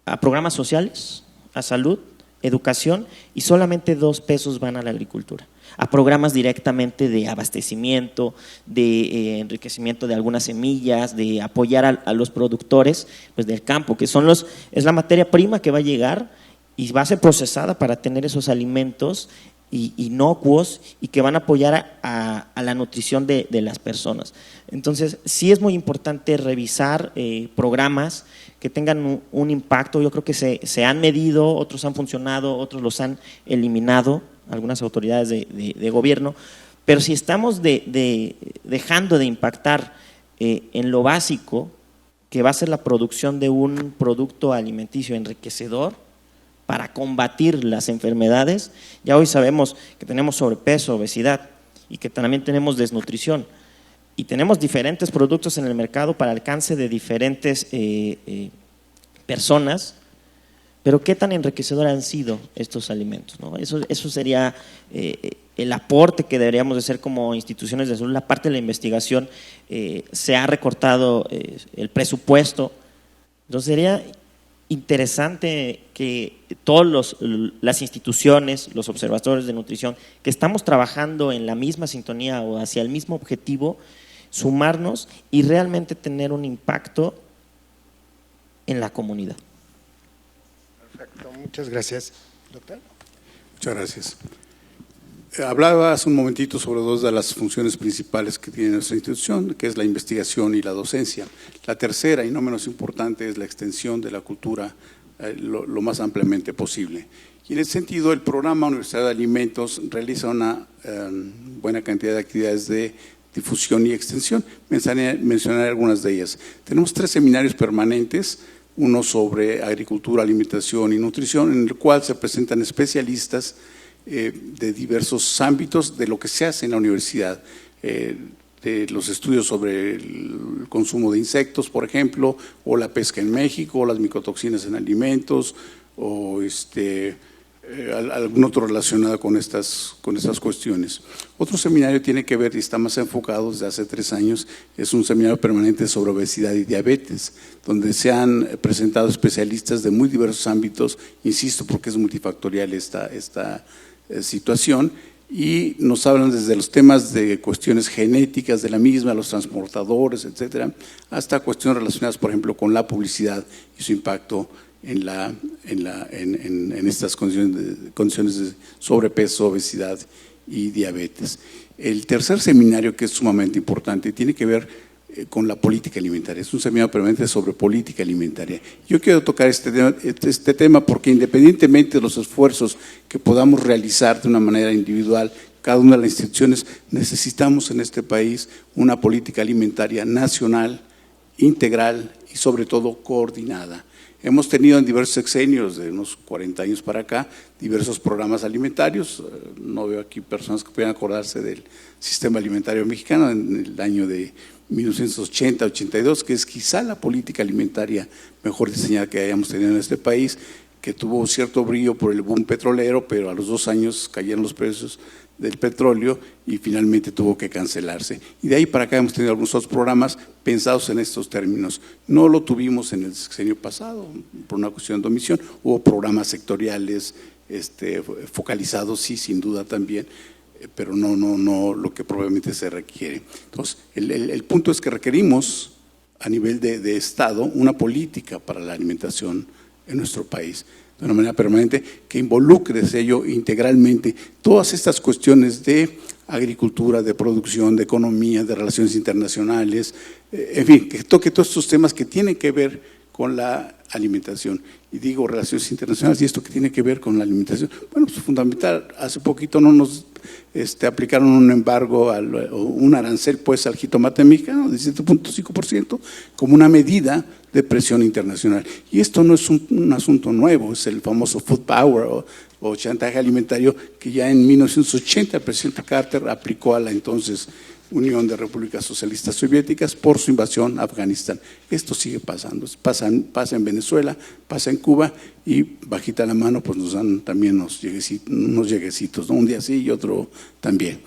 a programas sociales, a salud, educación, y solamente 2 pesos van a la agricultura, a programas directamente de abastecimiento, de enriquecimiento de algunas semillas, de apoyar a los productores pues, del campo, que es la materia prima que va a llegar y va a ser procesada para tener esos alimentos inocuos y que van a apoyar a la nutrición de las personas. Entonces, sí es muy importante revisar programas que tengan un impacto. Yo creo que se han medido, otros han funcionado, otros los han eliminado, algunas autoridades de gobierno, pero si estamos dejando de impactar en lo básico, que va a ser la producción de un producto alimenticio enriquecedor, para combatir las enfermedades. Ya hoy sabemos que tenemos sobrepeso, obesidad y que también tenemos desnutrición. Y tenemos diferentes productos en el mercado para alcance de diferentes personas, pero ¿qué tan enriquecedores han sido estos alimentos, ¿no? Eso sería el aporte que deberíamos de hacer como instituciones de salud. La parte de la investigación, se ha recortado el presupuesto, entonces sería interesante que todas las instituciones, los observatorios de nutrición, que estamos trabajando en la misma sintonía o hacia el mismo objetivo, sumarnos y realmente tener un impacto en la comunidad. Perfecto, muchas gracias. Doctor. Muchas gracias. Hablaba hace un momentito sobre dos de las funciones principales que tiene nuestra institución, que es la investigación y la docencia. La tercera, y no menos importante, es la extensión de la cultura lo más ampliamente posible. Y en ese sentido, el programa Universidad de Alimentos realiza una buena cantidad de actividades de difusión y extensión. Mencionaré algunas de ellas. Tenemos 3 seminarios permanentes, uno sobre agricultura, alimentación y nutrición, en el cual se presentan especialistas de diversos ámbitos de lo que se hace en la universidad, de los estudios sobre el consumo de insectos, por ejemplo, o la pesca en México, o las micotoxinas en alimentos, o algún otro relacionado con estas cuestiones. Otro seminario tiene que ver y está más enfocado desde hace 3 años, es un seminario permanente sobre obesidad y diabetes, donde se han presentado especialistas de muy diversos ámbitos, insisto, porque es multifactorial esta situación, y nos hablan desde los temas de cuestiones genéticas de la misma, los transportadores, etcétera, hasta cuestiones relacionadas, por ejemplo, con la publicidad y su impacto en estas condiciones de sobrepeso, obesidad y diabetes. El tercer seminario, que es sumamente importante, tiene que ver con la política alimentaria. Es un seminario permanente sobre política alimentaria. Yo quiero tocar este tema porque, independientemente de los esfuerzos que podamos realizar de una manera individual, cada una de las instituciones, necesitamos en este país una política alimentaria nacional, integral y sobre todo coordinada. Hemos tenido en diversos sexenios, de unos 40 años para acá, diversos programas alimentarios. No veo aquí personas que puedan acordarse del sistema alimentario mexicano en el año de 1980-82, que es quizá la política alimentaria mejor diseñada que hayamos tenido en este país, que tuvo cierto brillo por el boom petrolero, pero a los 2 años cayeron los precios del petróleo y finalmente tuvo que cancelarse. Y de ahí para acá hemos tenido algunos otros programas pensados en estos términos. No lo tuvimos en el sexenio pasado, por una cuestión de omisión. Hubo programas sectoriales focalizados, sí, sin duda también, pero no lo que probablemente se requiere. Entonces, el punto es que requerimos a nivel de Estado una política para la alimentación en nuestro país, de una manera permanente, que involucre ello integralmente todas estas cuestiones de agricultura, de producción, de economía, de relaciones internacionales, en fin, que toque todos estos temas que tienen que ver con la alimentación. Y digo relaciones internacionales, y esto que tiene que ver con la alimentación, bueno, pues fundamental, hace poquito no nos aplicaron un embargo, un arancel pues al jitomate mexicano de 17.5% como una medida de presión internacional. Y esto no es un asunto nuevo, es el famoso food power o chantaje alimentario que ya en 1980 el presidente Carter aplicó a la entonces Unión de Repúblicas Socialistas Soviéticas por su invasión a Afganistán. Esto sigue pasando, pasa en Venezuela, pasa en Cuba y bajita la mano pues nos dan también unos lleguecitos, ¿no? Un día sí y otro también.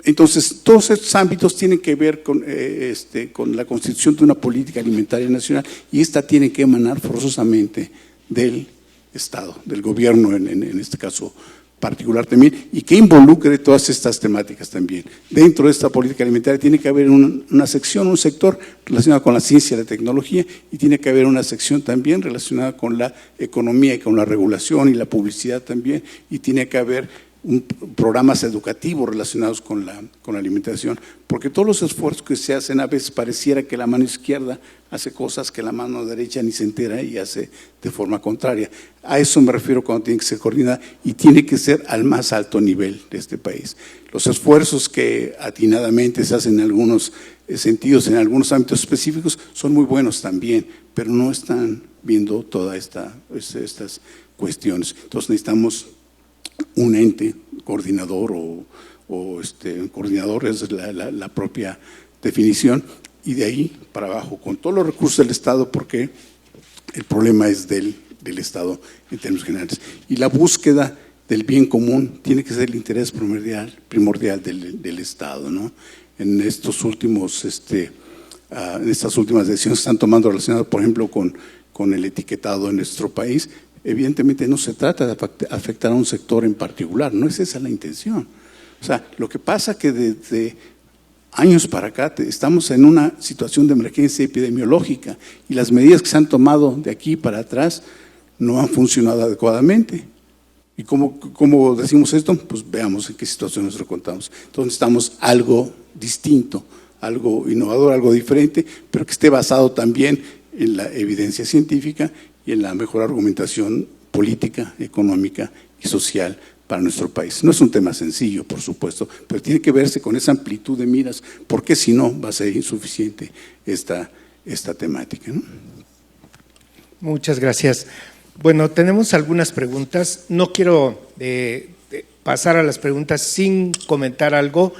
Entonces, todos estos ámbitos tienen que ver con la constitución de una política alimentaria nacional y esta tiene que emanar forzosamente del Estado, del gobierno en este caso particular también, y que involucre todas estas temáticas también. Dentro de esta política alimentaria tiene que haber una sección, un sector relacionado con la ciencia y la tecnología, y tiene que haber una sección también relacionada con la economía y con la regulación y la publicidad también, y tiene que haber programas educativos relacionados con la alimentación, porque todos los esfuerzos que se hacen a veces pareciera que la mano izquierda hace cosas que la mano derecha ni se entera y hace de forma contraria. A eso me refiero cuando tiene que ser coordinada y tiene que ser al más alto nivel de este país. Los esfuerzos que atinadamente se hacen en algunos sentidos en algunos ámbitos específicos son muy buenos también, pero no están viendo todas estas cuestiones. Entonces necesitamos un ente coordinador coordinador es la propia definición, y de ahí para abajo, con todos los recursos del Estado, porque el problema es del Estado en términos generales. Y la búsqueda del bien común tiene que ser el interés primordial del Estado, ¿no? En estos últimos, en estas últimas decisiones que están tomando relacionadas, por ejemplo, con el etiquetado en nuestro país, evidentemente no se trata de afectar a un sector en particular, no es esa la intención. O sea, lo que pasa que desde años para acá estamos en una situación de emergencia epidemiológica y las medidas que se han tomado de aquí para atrás no han funcionado adecuadamente. ¿Y cómo decimos esto? Pues veamos en qué situación nos encontramos. Entonces estamos algo distinto, algo innovador, algo diferente, pero que esté basado también en la evidencia científica y en la mejor argumentación política, económica y social para nuestro país. No es un tema sencillo, por supuesto, pero tiene que verse con esa amplitud de miras, porque si no va a ser insuficiente esta temática, ¿no? Muchas gracias. Bueno, tenemos algunas preguntas. No quiero pasar a las preguntas sin comentar algo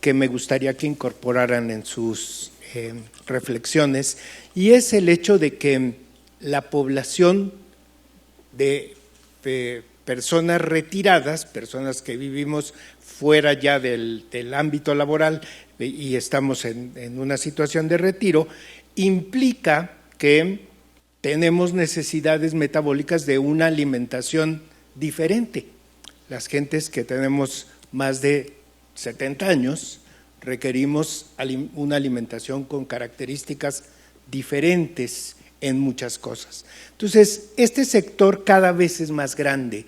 que me gustaría que incorporaran en sus reflexiones, y es el hecho de que la población de personas retiradas, personas que vivimos fuera ya del ámbito laboral y estamos en una situación de retiro, implica que tenemos necesidades metabólicas de una alimentación diferente. Las gentes que tenemos más de 70 años requerimos una alimentación con características diferentes en muchas cosas. Entonces, este sector cada vez es más grande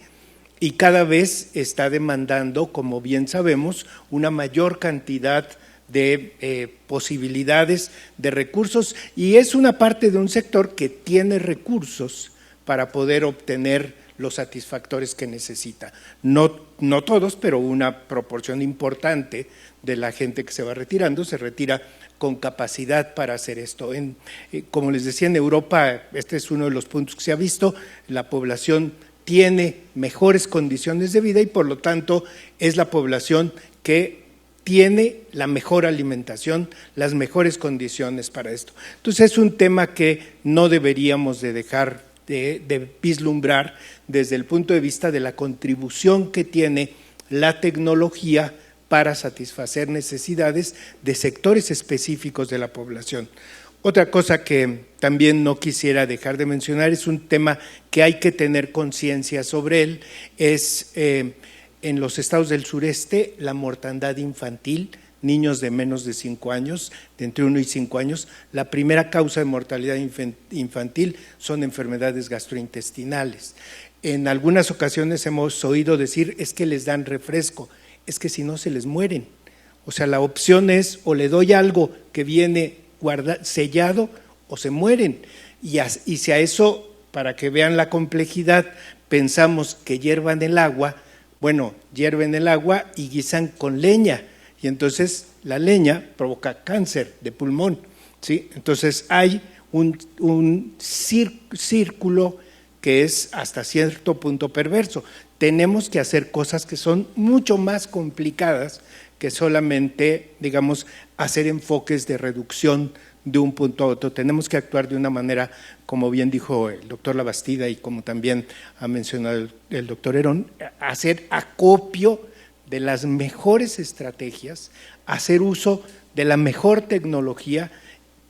y cada vez está demandando, como bien sabemos, una mayor cantidad de posibilidades, de recursos, y es una parte de un sector que tiene recursos para poder obtener los satisfactores que necesita. No todos, pero una proporción importante de la gente que se va retirando se retira con capacidad para hacer esto. Como les decía, en Europa, este es uno de los puntos que se ha visto, la población tiene mejores condiciones de vida y por lo tanto es la población que tiene la mejor alimentación, las mejores condiciones para esto. Entonces es un tema que no deberíamos de dejar de vislumbrar desde el punto de vista de la contribución que tiene la tecnología para satisfacer necesidades de sectores específicos de la población. Otra cosa que también no quisiera dejar de mencionar es un tema que hay que tener conciencia sobre él, es en los estados del sureste la mortandad infantil, niños de menos de 5 años, de entre 1 y 5 años, la primera causa de mortalidad infantil son enfermedades gastrointestinales. En algunas ocasiones hemos oído decir, es que les dan refresco, es que si no se les mueren. O sea, la opción es o le doy algo que viene sellado o se mueren. Y si a eso, para que vean la complejidad, pensamos que hiervan el agua, bueno, hierven el agua y guisan con leña. Y entonces la leña provoca cáncer de pulmón, ¿sí? Entonces hay un círculo que es hasta cierto punto perverso. Tenemos que hacer cosas que son mucho más complicadas que solamente, digamos, hacer enfoques de reducción de un punto a otro. Tenemos que actuar de una manera, como bien dijo el doctor Labastida y como también ha mencionado el doctor Herón, hacer acopio de las mejores estrategias, hacer uso de la mejor tecnología,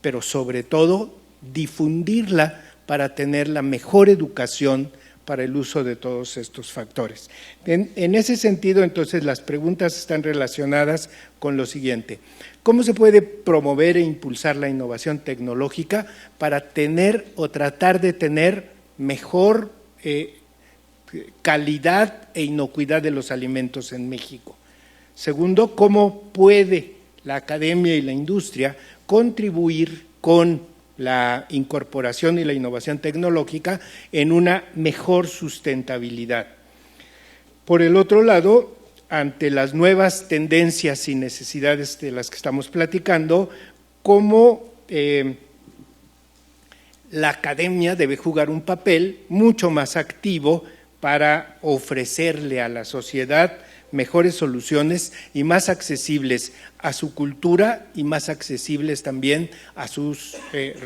pero sobre todo difundirla para tener la mejor educación para el uso de todos estos factores. En ese sentido, entonces, las preguntas están relacionadas con lo siguiente: ¿cómo se puede promover e impulsar la innovación tecnológica para tener o tratar de tener mejor calidad e inocuidad de los alimentos en México? Segundo, ¿cómo puede la academia y la industria contribuir con la incorporación y la innovación tecnológica en una mejor sustentabilidad? Por el otro lado, ante las nuevas tendencias y necesidades de las que estamos platicando, cómo la academia debe jugar un papel mucho más activo para ofrecerle a la sociedad mejores soluciones y más accesibles a su cultura y más accesibles también a sus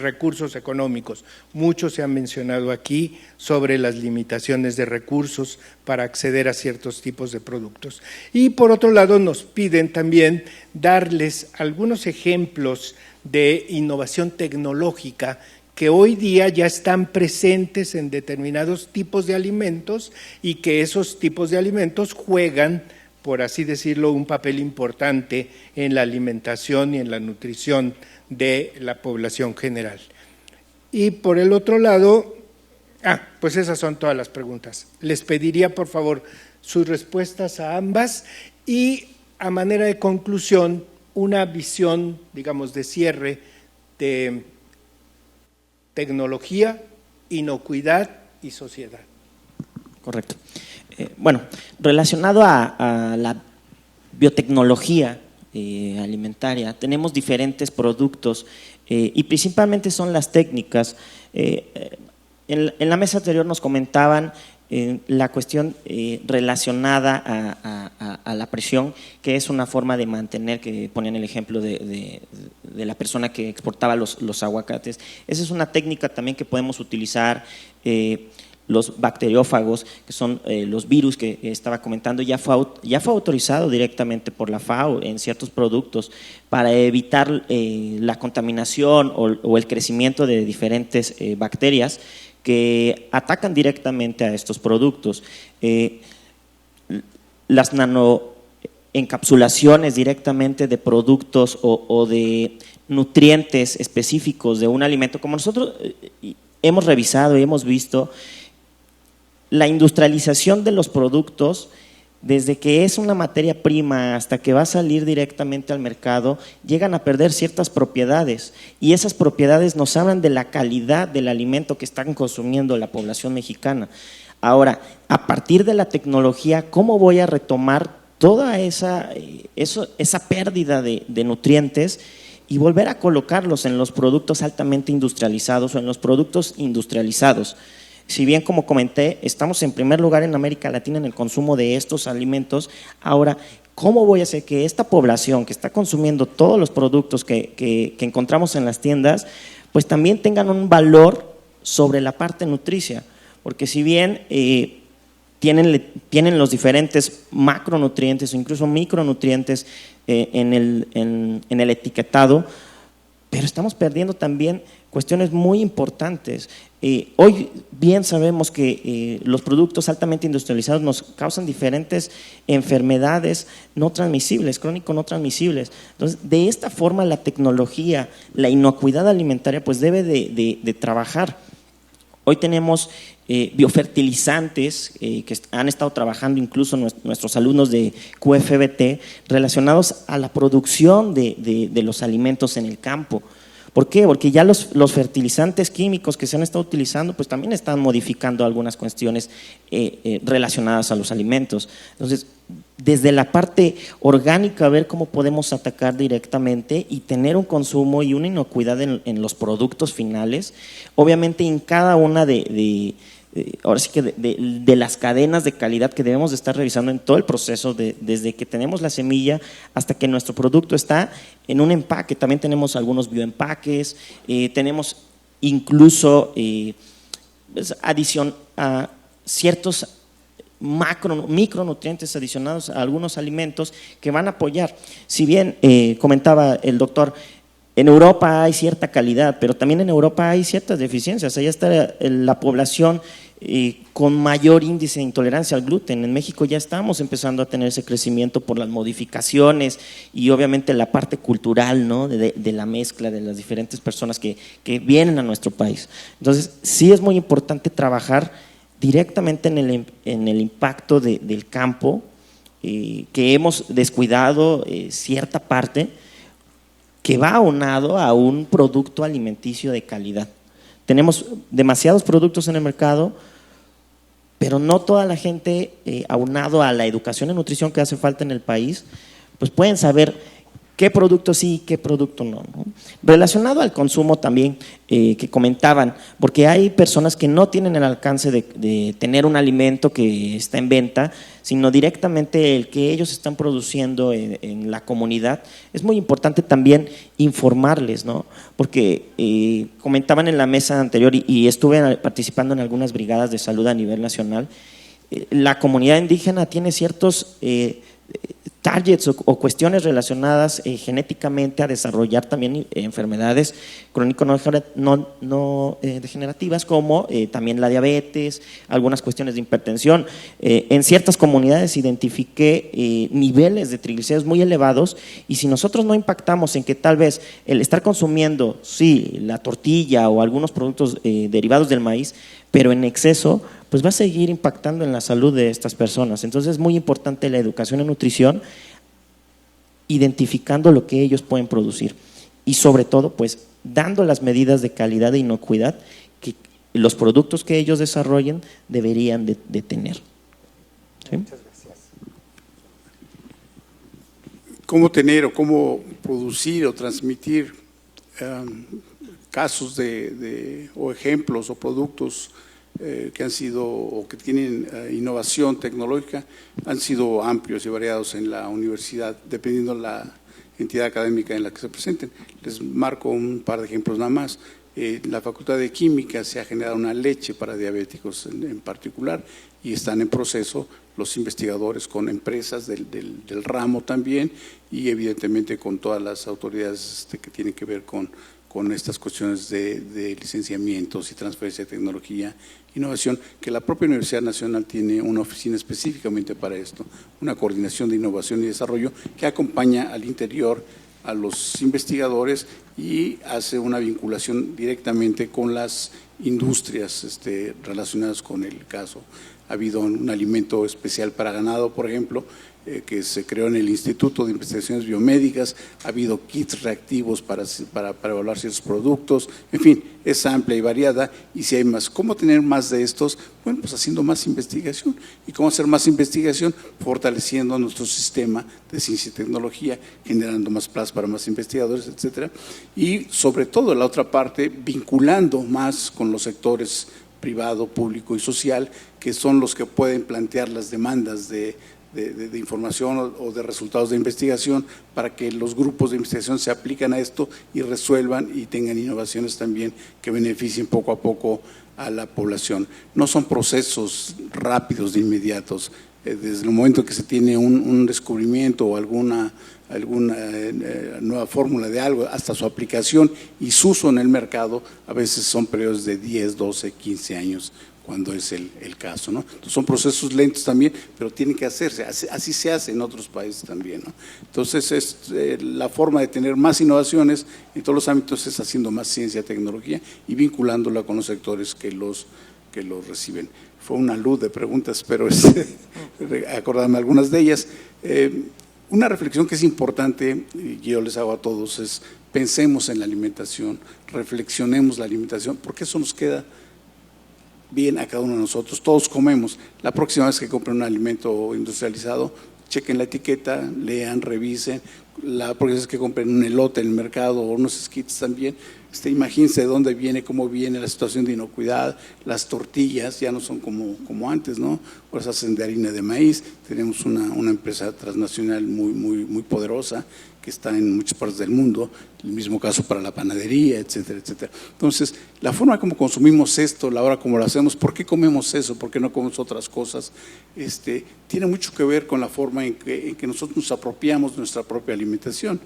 recursos económicos. Mucho se ha mencionado aquí sobre las limitaciones de recursos para acceder a ciertos tipos de productos. Y por otro lado nos piden también darles algunos ejemplos de innovación tecnológica que hoy día ya están presentes en determinados tipos de alimentos y que esos tipos de alimentos juegan, por así decirlo, un papel importante en la alimentación y en la nutrición de la población general. Y por el otro lado, pues esas son todas las preguntas. Les pediría, por favor, sus respuestas a ambas y, a manera de conclusión, una visión, digamos, de cierre de tecnología, inocuidad y sociedad. Correcto. Bueno, relacionado a la biotecnología alimentaria, tenemos diferentes productos y principalmente son las técnicas. En la mesa anterior nos comentaban la cuestión relacionada a la presión, que es una forma de mantener, que ponían el ejemplo de la persona que exportaba los aguacates. Esa es una técnica también que podemos utilizar. Los bacteriófagos, que son los virus que estaba comentando, ya fue autorizado directamente por la FAO en ciertos productos para evitar la contaminación o el crecimiento de diferentes bacterias que atacan directamente a estos productos. Las nanoencapsulaciones directamente de productos o de nutrientes específicos de un alimento, como nosotros hemos revisado y hemos visto, la industrialización de los productos, desde que es una materia prima hasta que va a salir directamente al mercado, llegan a perder ciertas propiedades y esas propiedades nos hablan de la calidad del alimento que están consumiendo la población mexicana. Ahora, a partir de la tecnología, ¿cómo voy a retomar toda esa pérdida de nutrientes y volver a colocarlos en los productos altamente industrializados o en los productos industrializados? Si bien, como comenté, estamos en primer lugar en América Latina en el consumo de estos alimentos, ahora, ¿cómo voy a hacer que esta población que está consumiendo todos los productos que encontramos en las tiendas, pues también tengan un valor sobre la parte nutricia? Porque si bien tienen los diferentes macronutrientes o incluso micronutrientes en el etiquetado, pero estamos perdiendo también cuestiones muy importantes. Hoy bien sabemos que los productos altamente industrializados nos causan diferentes enfermedades no transmisibles, crónico no transmisibles. Entonces, de esta forma la tecnología, la inocuidad alimentaria, pues debe de trabajar. Hoy tenemos biofertilizantes que han estado trabajando incluso nuestros alumnos de QFBT relacionados a la producción de los alimentos en el campo. ¿Por qué? Porque ya los fertilizantes químicos que se han estado utilizando pues también están modificando algunas cuestiones relacionadas a los alimentos. Entonces, desde la parte orgánica, ver cómo podemos atacar directamente y tener un consumo y una inocuidad en los productos finales, obviamente en cada una ahora sí que de las cadenas de calidad que debemos de estar revisando en todo el proceso, desde que tenemos la semilla hasta que nuestro producto está en un empaque. También tenemos algunos bioempaques, tenemos incluso adición a ciertos micronutrientes adicionados a algunos alimentos que van a apoyar. Si bien comentaba el doctor, en Europa hay cierta calidad, pero también en Europa hay ciertas deficiencias. Allá está la población con mayor índice de intolerancia al gluten. En México ya estamos empezando a tener ese crecimiento por las modificaciones y obviamente la parte cultural, ¿no? de la mezcla de las diferentes personas que vienen a nuestro país. Entonces, sí es muy importante trabajar directamente en el impacto del campo, que hemos descuidado cierta parte, que va aunado a un producto alimenticio de calidad. Tenemos demasiados productos en el mercado, pero no toda la gente, aunado a la educación en nutrición que hace falta en el país, pues pueden saber qué producto sí, qué producto no, ¿no? Relacionado al consumo también, que comentaban, porque hay personas que no tienen el alcance de tener un alimento que está en venta, sino directamente el que ellos están produciendo en la comunidad. Es muy importante también informarles, ¿no? Porque comentaban en la mesa anterior y estuve participando en algunas brigadas de salud a nivel nacional, la comunidad indígena tiene ciertos targets o cuestiones relacionadas genéticamente a desarrollar también enfermedades crónico-no degenerativas, como también la diabetes, algunas cuestiones de hipertensión. En ciertas comunidades identifiqué niveles de triglicéridos muy elevados, y si nosotros no impactamos en que tal vez el estar consumiendo, sí, la tortilla o algunos productos derivados del maíz, pero en exceso, pues va a seguir impactando en la salud de estas personas. Entonces es muy importante la educación en nutrición, identificando lo que ellos pueden producir y sobre todo pues dando las medidas de calidad e inocuidad que los productos que ellos desarrollen deberían de tener. ¿Sí? Muchas gracias. ¿Cómo tener o cómo producir o transmitir casos o ejemplos o productos que han sido o que tienen innovación tecnológica? Han sido amplios y variados en la universidad, dependiendo de la entidad académica en la que se presenten. Les marco un par de ejemplos nada más. En la Facultad de Química se ha generado una leche para diabéticos en particular, y están en proceso los investigadores con empresas del ramo también, y evidentemente con todas las autoridades que tienen que ver con estas cuestiones de licenciamientos y transferencia de tecnología, innovación, que la propia Universidad Nacional tiene una oficina específicamente para esto, una coordinación de innovación y desarrollo que acompaña al interior a los investigadores y hace una vinculación directamente con las industrias relacionadas con el caso. Ha habido un alimento especial para ganado, por ejemplo, que se creó en el Instituto de Investigaciones Biomédicas. Ha habido kits reactivos para evaluar ciertos productos. En fin, es amplia y variada, y si hay más. ¿Cómo tener más de estos? Bueno, pues haciendo más investigación. ¿Y cómo hacer más investigación? Fortaleciendo nuestro sistema de ciencia y tecnología, generando más plazas para más investigadores, etcétera. Y sobre todo, la otra parte, vinculando más con los sectores privado, público y social, que son los que pueden plantear las demandas de información o de resultados de investigación, para que los grupos de investigación se apliquen a esto y resuelvan y tengan innovaciones también que beneficien poco a poco a la población. No son procesos rápidos de inmediatos. Desde el momento que se tiene un descubrimiento o alguna nueva fórmula de algo, hasta su aplicación y su uso en el mercado, a veces son periodos de 10, 12, 15 años, cuando es el caso, ¿no? Entonces, son procesos lentos también, pero tienen que hacerse, así se hace en otros países también, ¿no? Entonces, la forma de tener más innovaciones en todos los ámbitos es haciendo más ciencia, tecnología y vinculándola con los sectores que los reciben. Fue una luz de preguntas, pero acordarme algunas de ellas. Una reflexión que es importante, y yo les hago a todos, es pensemos en la alimentación, reflexionemos la alimentación, porque eso nos queda bien a cada uno de nosotros. Todos comemos. La próxima vez que compren un alimento industrializado, chequen la etiqueta, lean, revisen. La próxima vez que compren un elote en el mercado o unos esquites también, imagínense de dónde viene, cómo viene la situación de inocuidad. Las tortillas ya no son como antes, ¿no? Ahora se hacen de harina de maíz. Tenemos una empresa transnacional muy poderosa que está en muchas partes del mundo, el mismo caso para la panadería, etcétera, etcétera. Entonces, la forma como consumimos esto, la hora como lo hacemos, ¿por qué comemos eso? ¿Por qué no comemos otras cosas? Tiene mucho que ver con la forma en que nosotros nos apropiamos de nuestra propia alimentación.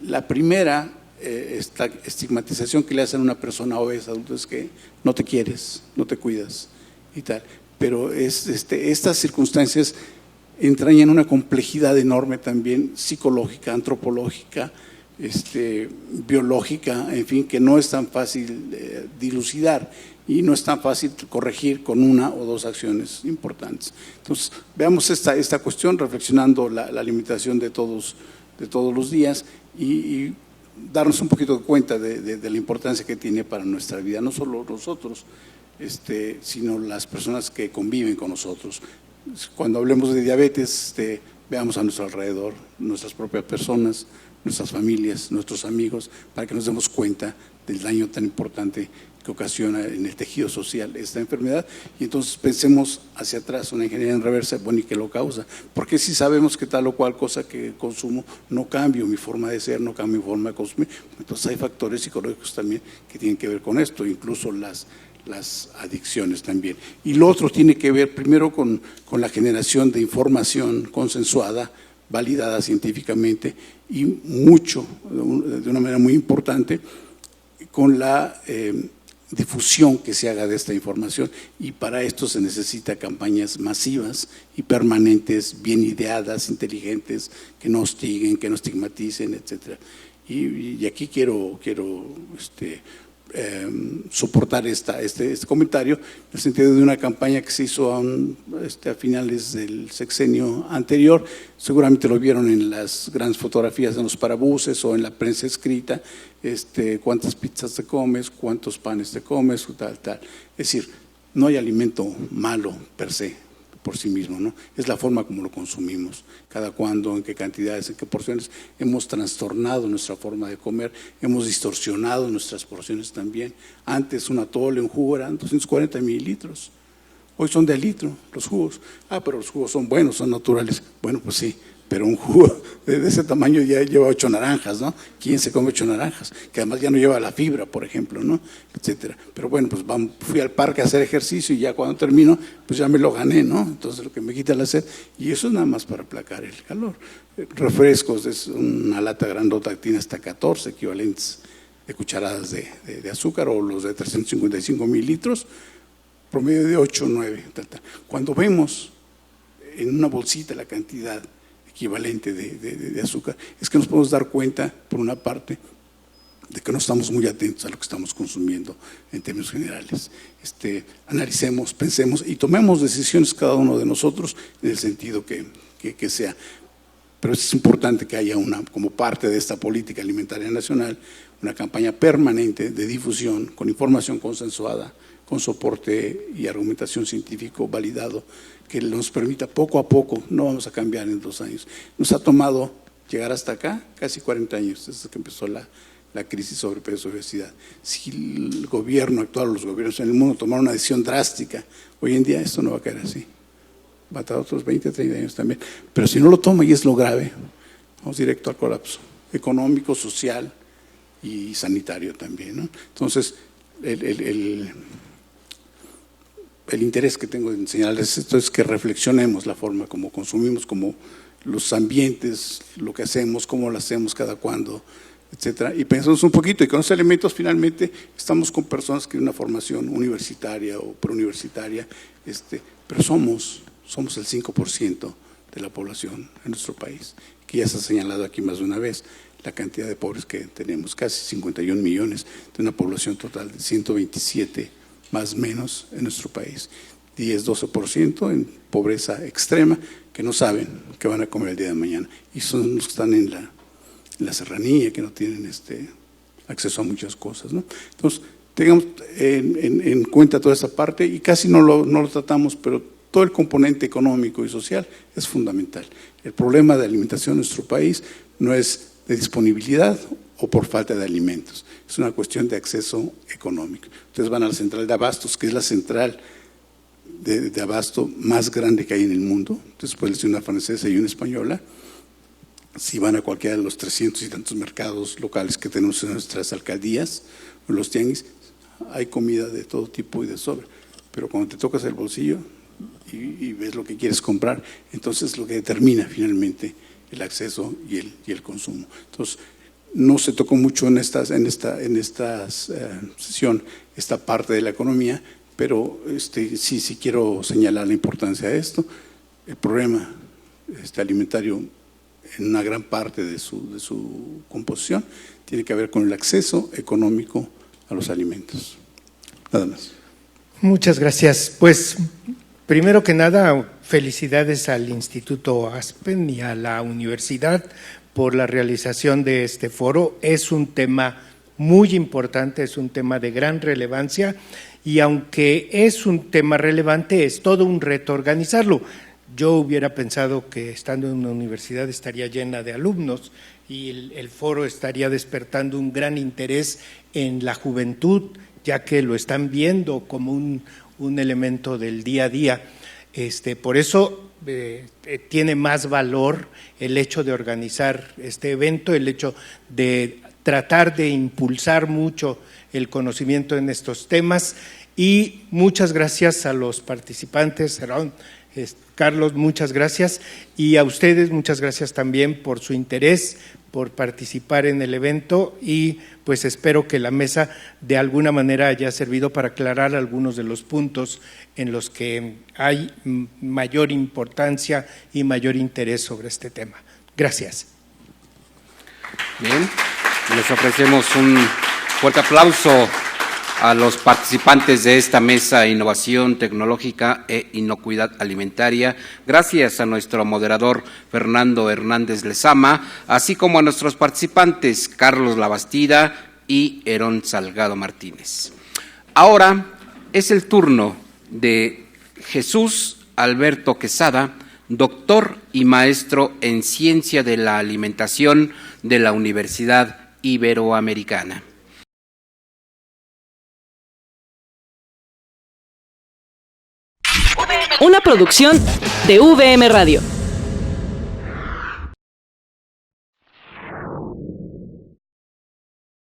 La primera esta estigmatización que le hacen a una persona obesa, adulta, es que no te quieres, no te cuidas y tal. Pero estas circunstancias entrañan una complejidad enorme también psicológica, antropológica, biológica, en fin, que no es tan fácil dilucidar y no es tan fácil corregir con una o dos acciones importantes. Entonces, veamos esta cuestión reflexionando la alimentación de todos los días y darnos un poquito de cuenta de la importancia que tiene para nuestra vida, no solo nosotros, sino las personas que conviven con nosotros. Cuando hablemos de diabetes, veamos a nuestro alrededor, nuestras propias personas, nuestras familias, nuestros amigos, para que nos demos cuenta del daño tan importante que ocasiona en el tejido social esta enfermedad, y entonces pensemos hacia atrás, una ingeniería en reversa, bueno, ¿y qué lo causa? Porque si sabemos que tal o cual cosa que consumo, no cambio mi forma de ser, no cambio mi forma de consumir, entonces hay factores psicológicos también que tienen que ver con esto, incluso las adicciones también. Y lo otro tiene que ver primero con la generación de información consensuada, validada científicamente, y mucho, de una manera muy importante, con la difusión que se haga de esta información, y para esto se necesita campañas masivas y permanentes, bien ideadas, inteligentes, que no hostiguen, que no estigmaticen, etcétera. Y aquí quiero soportar este comentario, en el sentido de una campaña que se hizo a finales del sexenio anterior. Seguramente lo vieron en las grandes fotografías en los parabuses o en la prensa escrita, cuántas pizzas te comes, cuántos panes te comes, tal. Es decir, no hay alimento malo per se, por sí mismo, ¿no? Es la forma como lo consumimos, cada cuándo, en qué cantidades, en qué porciones. Hemos trastornado nuestra forma de comer, hemos distorsionado nuestras porciones también. Antes un atole, un jugo eran 240 mililitros, hoy son de litro los jugos. Pero los jugos son buenos, son naturales. Bueno, pues sí, pero un jugo de ese tamaño ya lleva 8 naranjas, ¿no? ¿Quién se come 8 naranjas? Que además ya no lleva la fibra, por ejemplo, ¿no? Etcétera. Pero bueno, pues fui al parque a hacer ejercicio y ya cuando termino, pues ya me lo gané, ¿no? Entonces lo que me quita la sed, y eso es nada más para aplacar el calor. Refrescos, es una lata grandota que tiene hasta 14 equivalentes de cucharadas de azúcar, o los de 355 mililitros, promedio de 8 o 9. Cuando vemos en una bolsita la cantidad equivalente de azúcar, es que nos podemos dar cuenta, por una parte, de que no estamos muy atentos a lo que estamos consumiendo en términos generales. Analicemos, pensemos y tomemos decisiones cada uno de nosotros en el sentido que sea. Pero es importante que haya como parte de esta política alimentaria nacional, una campaña permanente de difusión con información consensuada, con soporte y argumentación científico validado, que nos permita poco a poco, no vamos a cambiar en 2 años. Nos ha tomado llegar hasta acá casi 40 años, desde que empezó la crisis sobrepeso y obesidad. Si el gobierno actual, los gobiernos en el mundo tomaron una decisión drástica, hoy en día esto no va a caer así. Va a tardar otros 20, 30 años también. Pero si no lo toma, y es lo grave, vamos directo al colapso económico, social y sanitario también, ¿no? Entonces, el interés que tengo en señalarles esto es que reflexionemos la forma como consumimos, como los ambientes, lo que hacemos, cómo lo hacemos, cada cuándo, etcétera, y pensamos un poquito, y con esos elementos finalmente estamos con personas que tienen una formación universitaria o preuniversitaria, pero somos el 5% de la población en nuestro país, que ya se ha señalado aquí más de una vez, la cantidad de pobres que tenemos, casi 51 millones, de una población total de 127 más o menos en nuestro país, 10-12% en pobreza extrema, que no saben qué van a comer el día de mañana, y son los que están en la serranía, que no tienen acceso a muchas cosas, ¿no? Entonces, tengamos en cuenta toda esa parte, y casi no lo tratamos, pero todo el componente económico y social es fundamental. El problema de alimentación en nuestro país no es de disponibilidad o por falta de alimentos, es una cuestión de acceso económico. Ustedes van a la central de abastos, que es la central de abasto más grande que hay en el mundo, después de una francesa y una española. Si van a cualquiera de los 300 y tantos mercados locales que tenemos en nuestras alcaldías, o los tianguis, hay comida de todo tipo y de sobra, pero cuando te tocas el bolsillo y ves lo que quieres comprar, entonces lo que determina finalmente el acceso y el consumo. Entonces, no se tocó mucho en esta sesión esta parte de la economía, pero sí quiero señalar la importancia de esto. El problema alimentario, en una gran parte de su composición, tiene que ver con el acceso económico a los alimentos. Nada más. Muchas gracias. Pues, primero que nada, felicidades al Instituto Aspen y a la universidad por la realización de este foro. Es un tema muy importante, es un tema de gran relevancia, y aunque es un tema relevante, es todo un reto organizarlo. Yo hubiera pensado que estando en una universidad estaría llena de alumnos y el foro estaría despertando un gran interés en la juventud, ya que lo están viendo como un elemento del día a día. Por eso tiene más valor el hecho de organizar este evento, el hecho de tratar de impulsar mucho el conocimiento en estos temas. Y muchas gracias a los participantes. Carlos, muchas gracias, y a ustedes muchas gracias también por su interés, por participar en el evento, y pues espero que la mesa de alguna manera haya servido para aclarar algunos de los puntos en los que hay mayor importancia y mayor interés sobre este tema. Gracias. Bien, les ofrecemos un fuerte aplauso a los participantes de esta mesa Innovación Tecnológica e Inocuidad Alimentaria, gracias a nuestro moderador Fernando Hernández Lezama, así como a nuestros participantes Carlos Labastida y Herón Salgado Martínez. Ahora es el turno de Jesús Alberto Quesada, doctor y maestro en Ciencia de la Alimentación de la Universidad Iberoamericana. Una producción de VM Radio.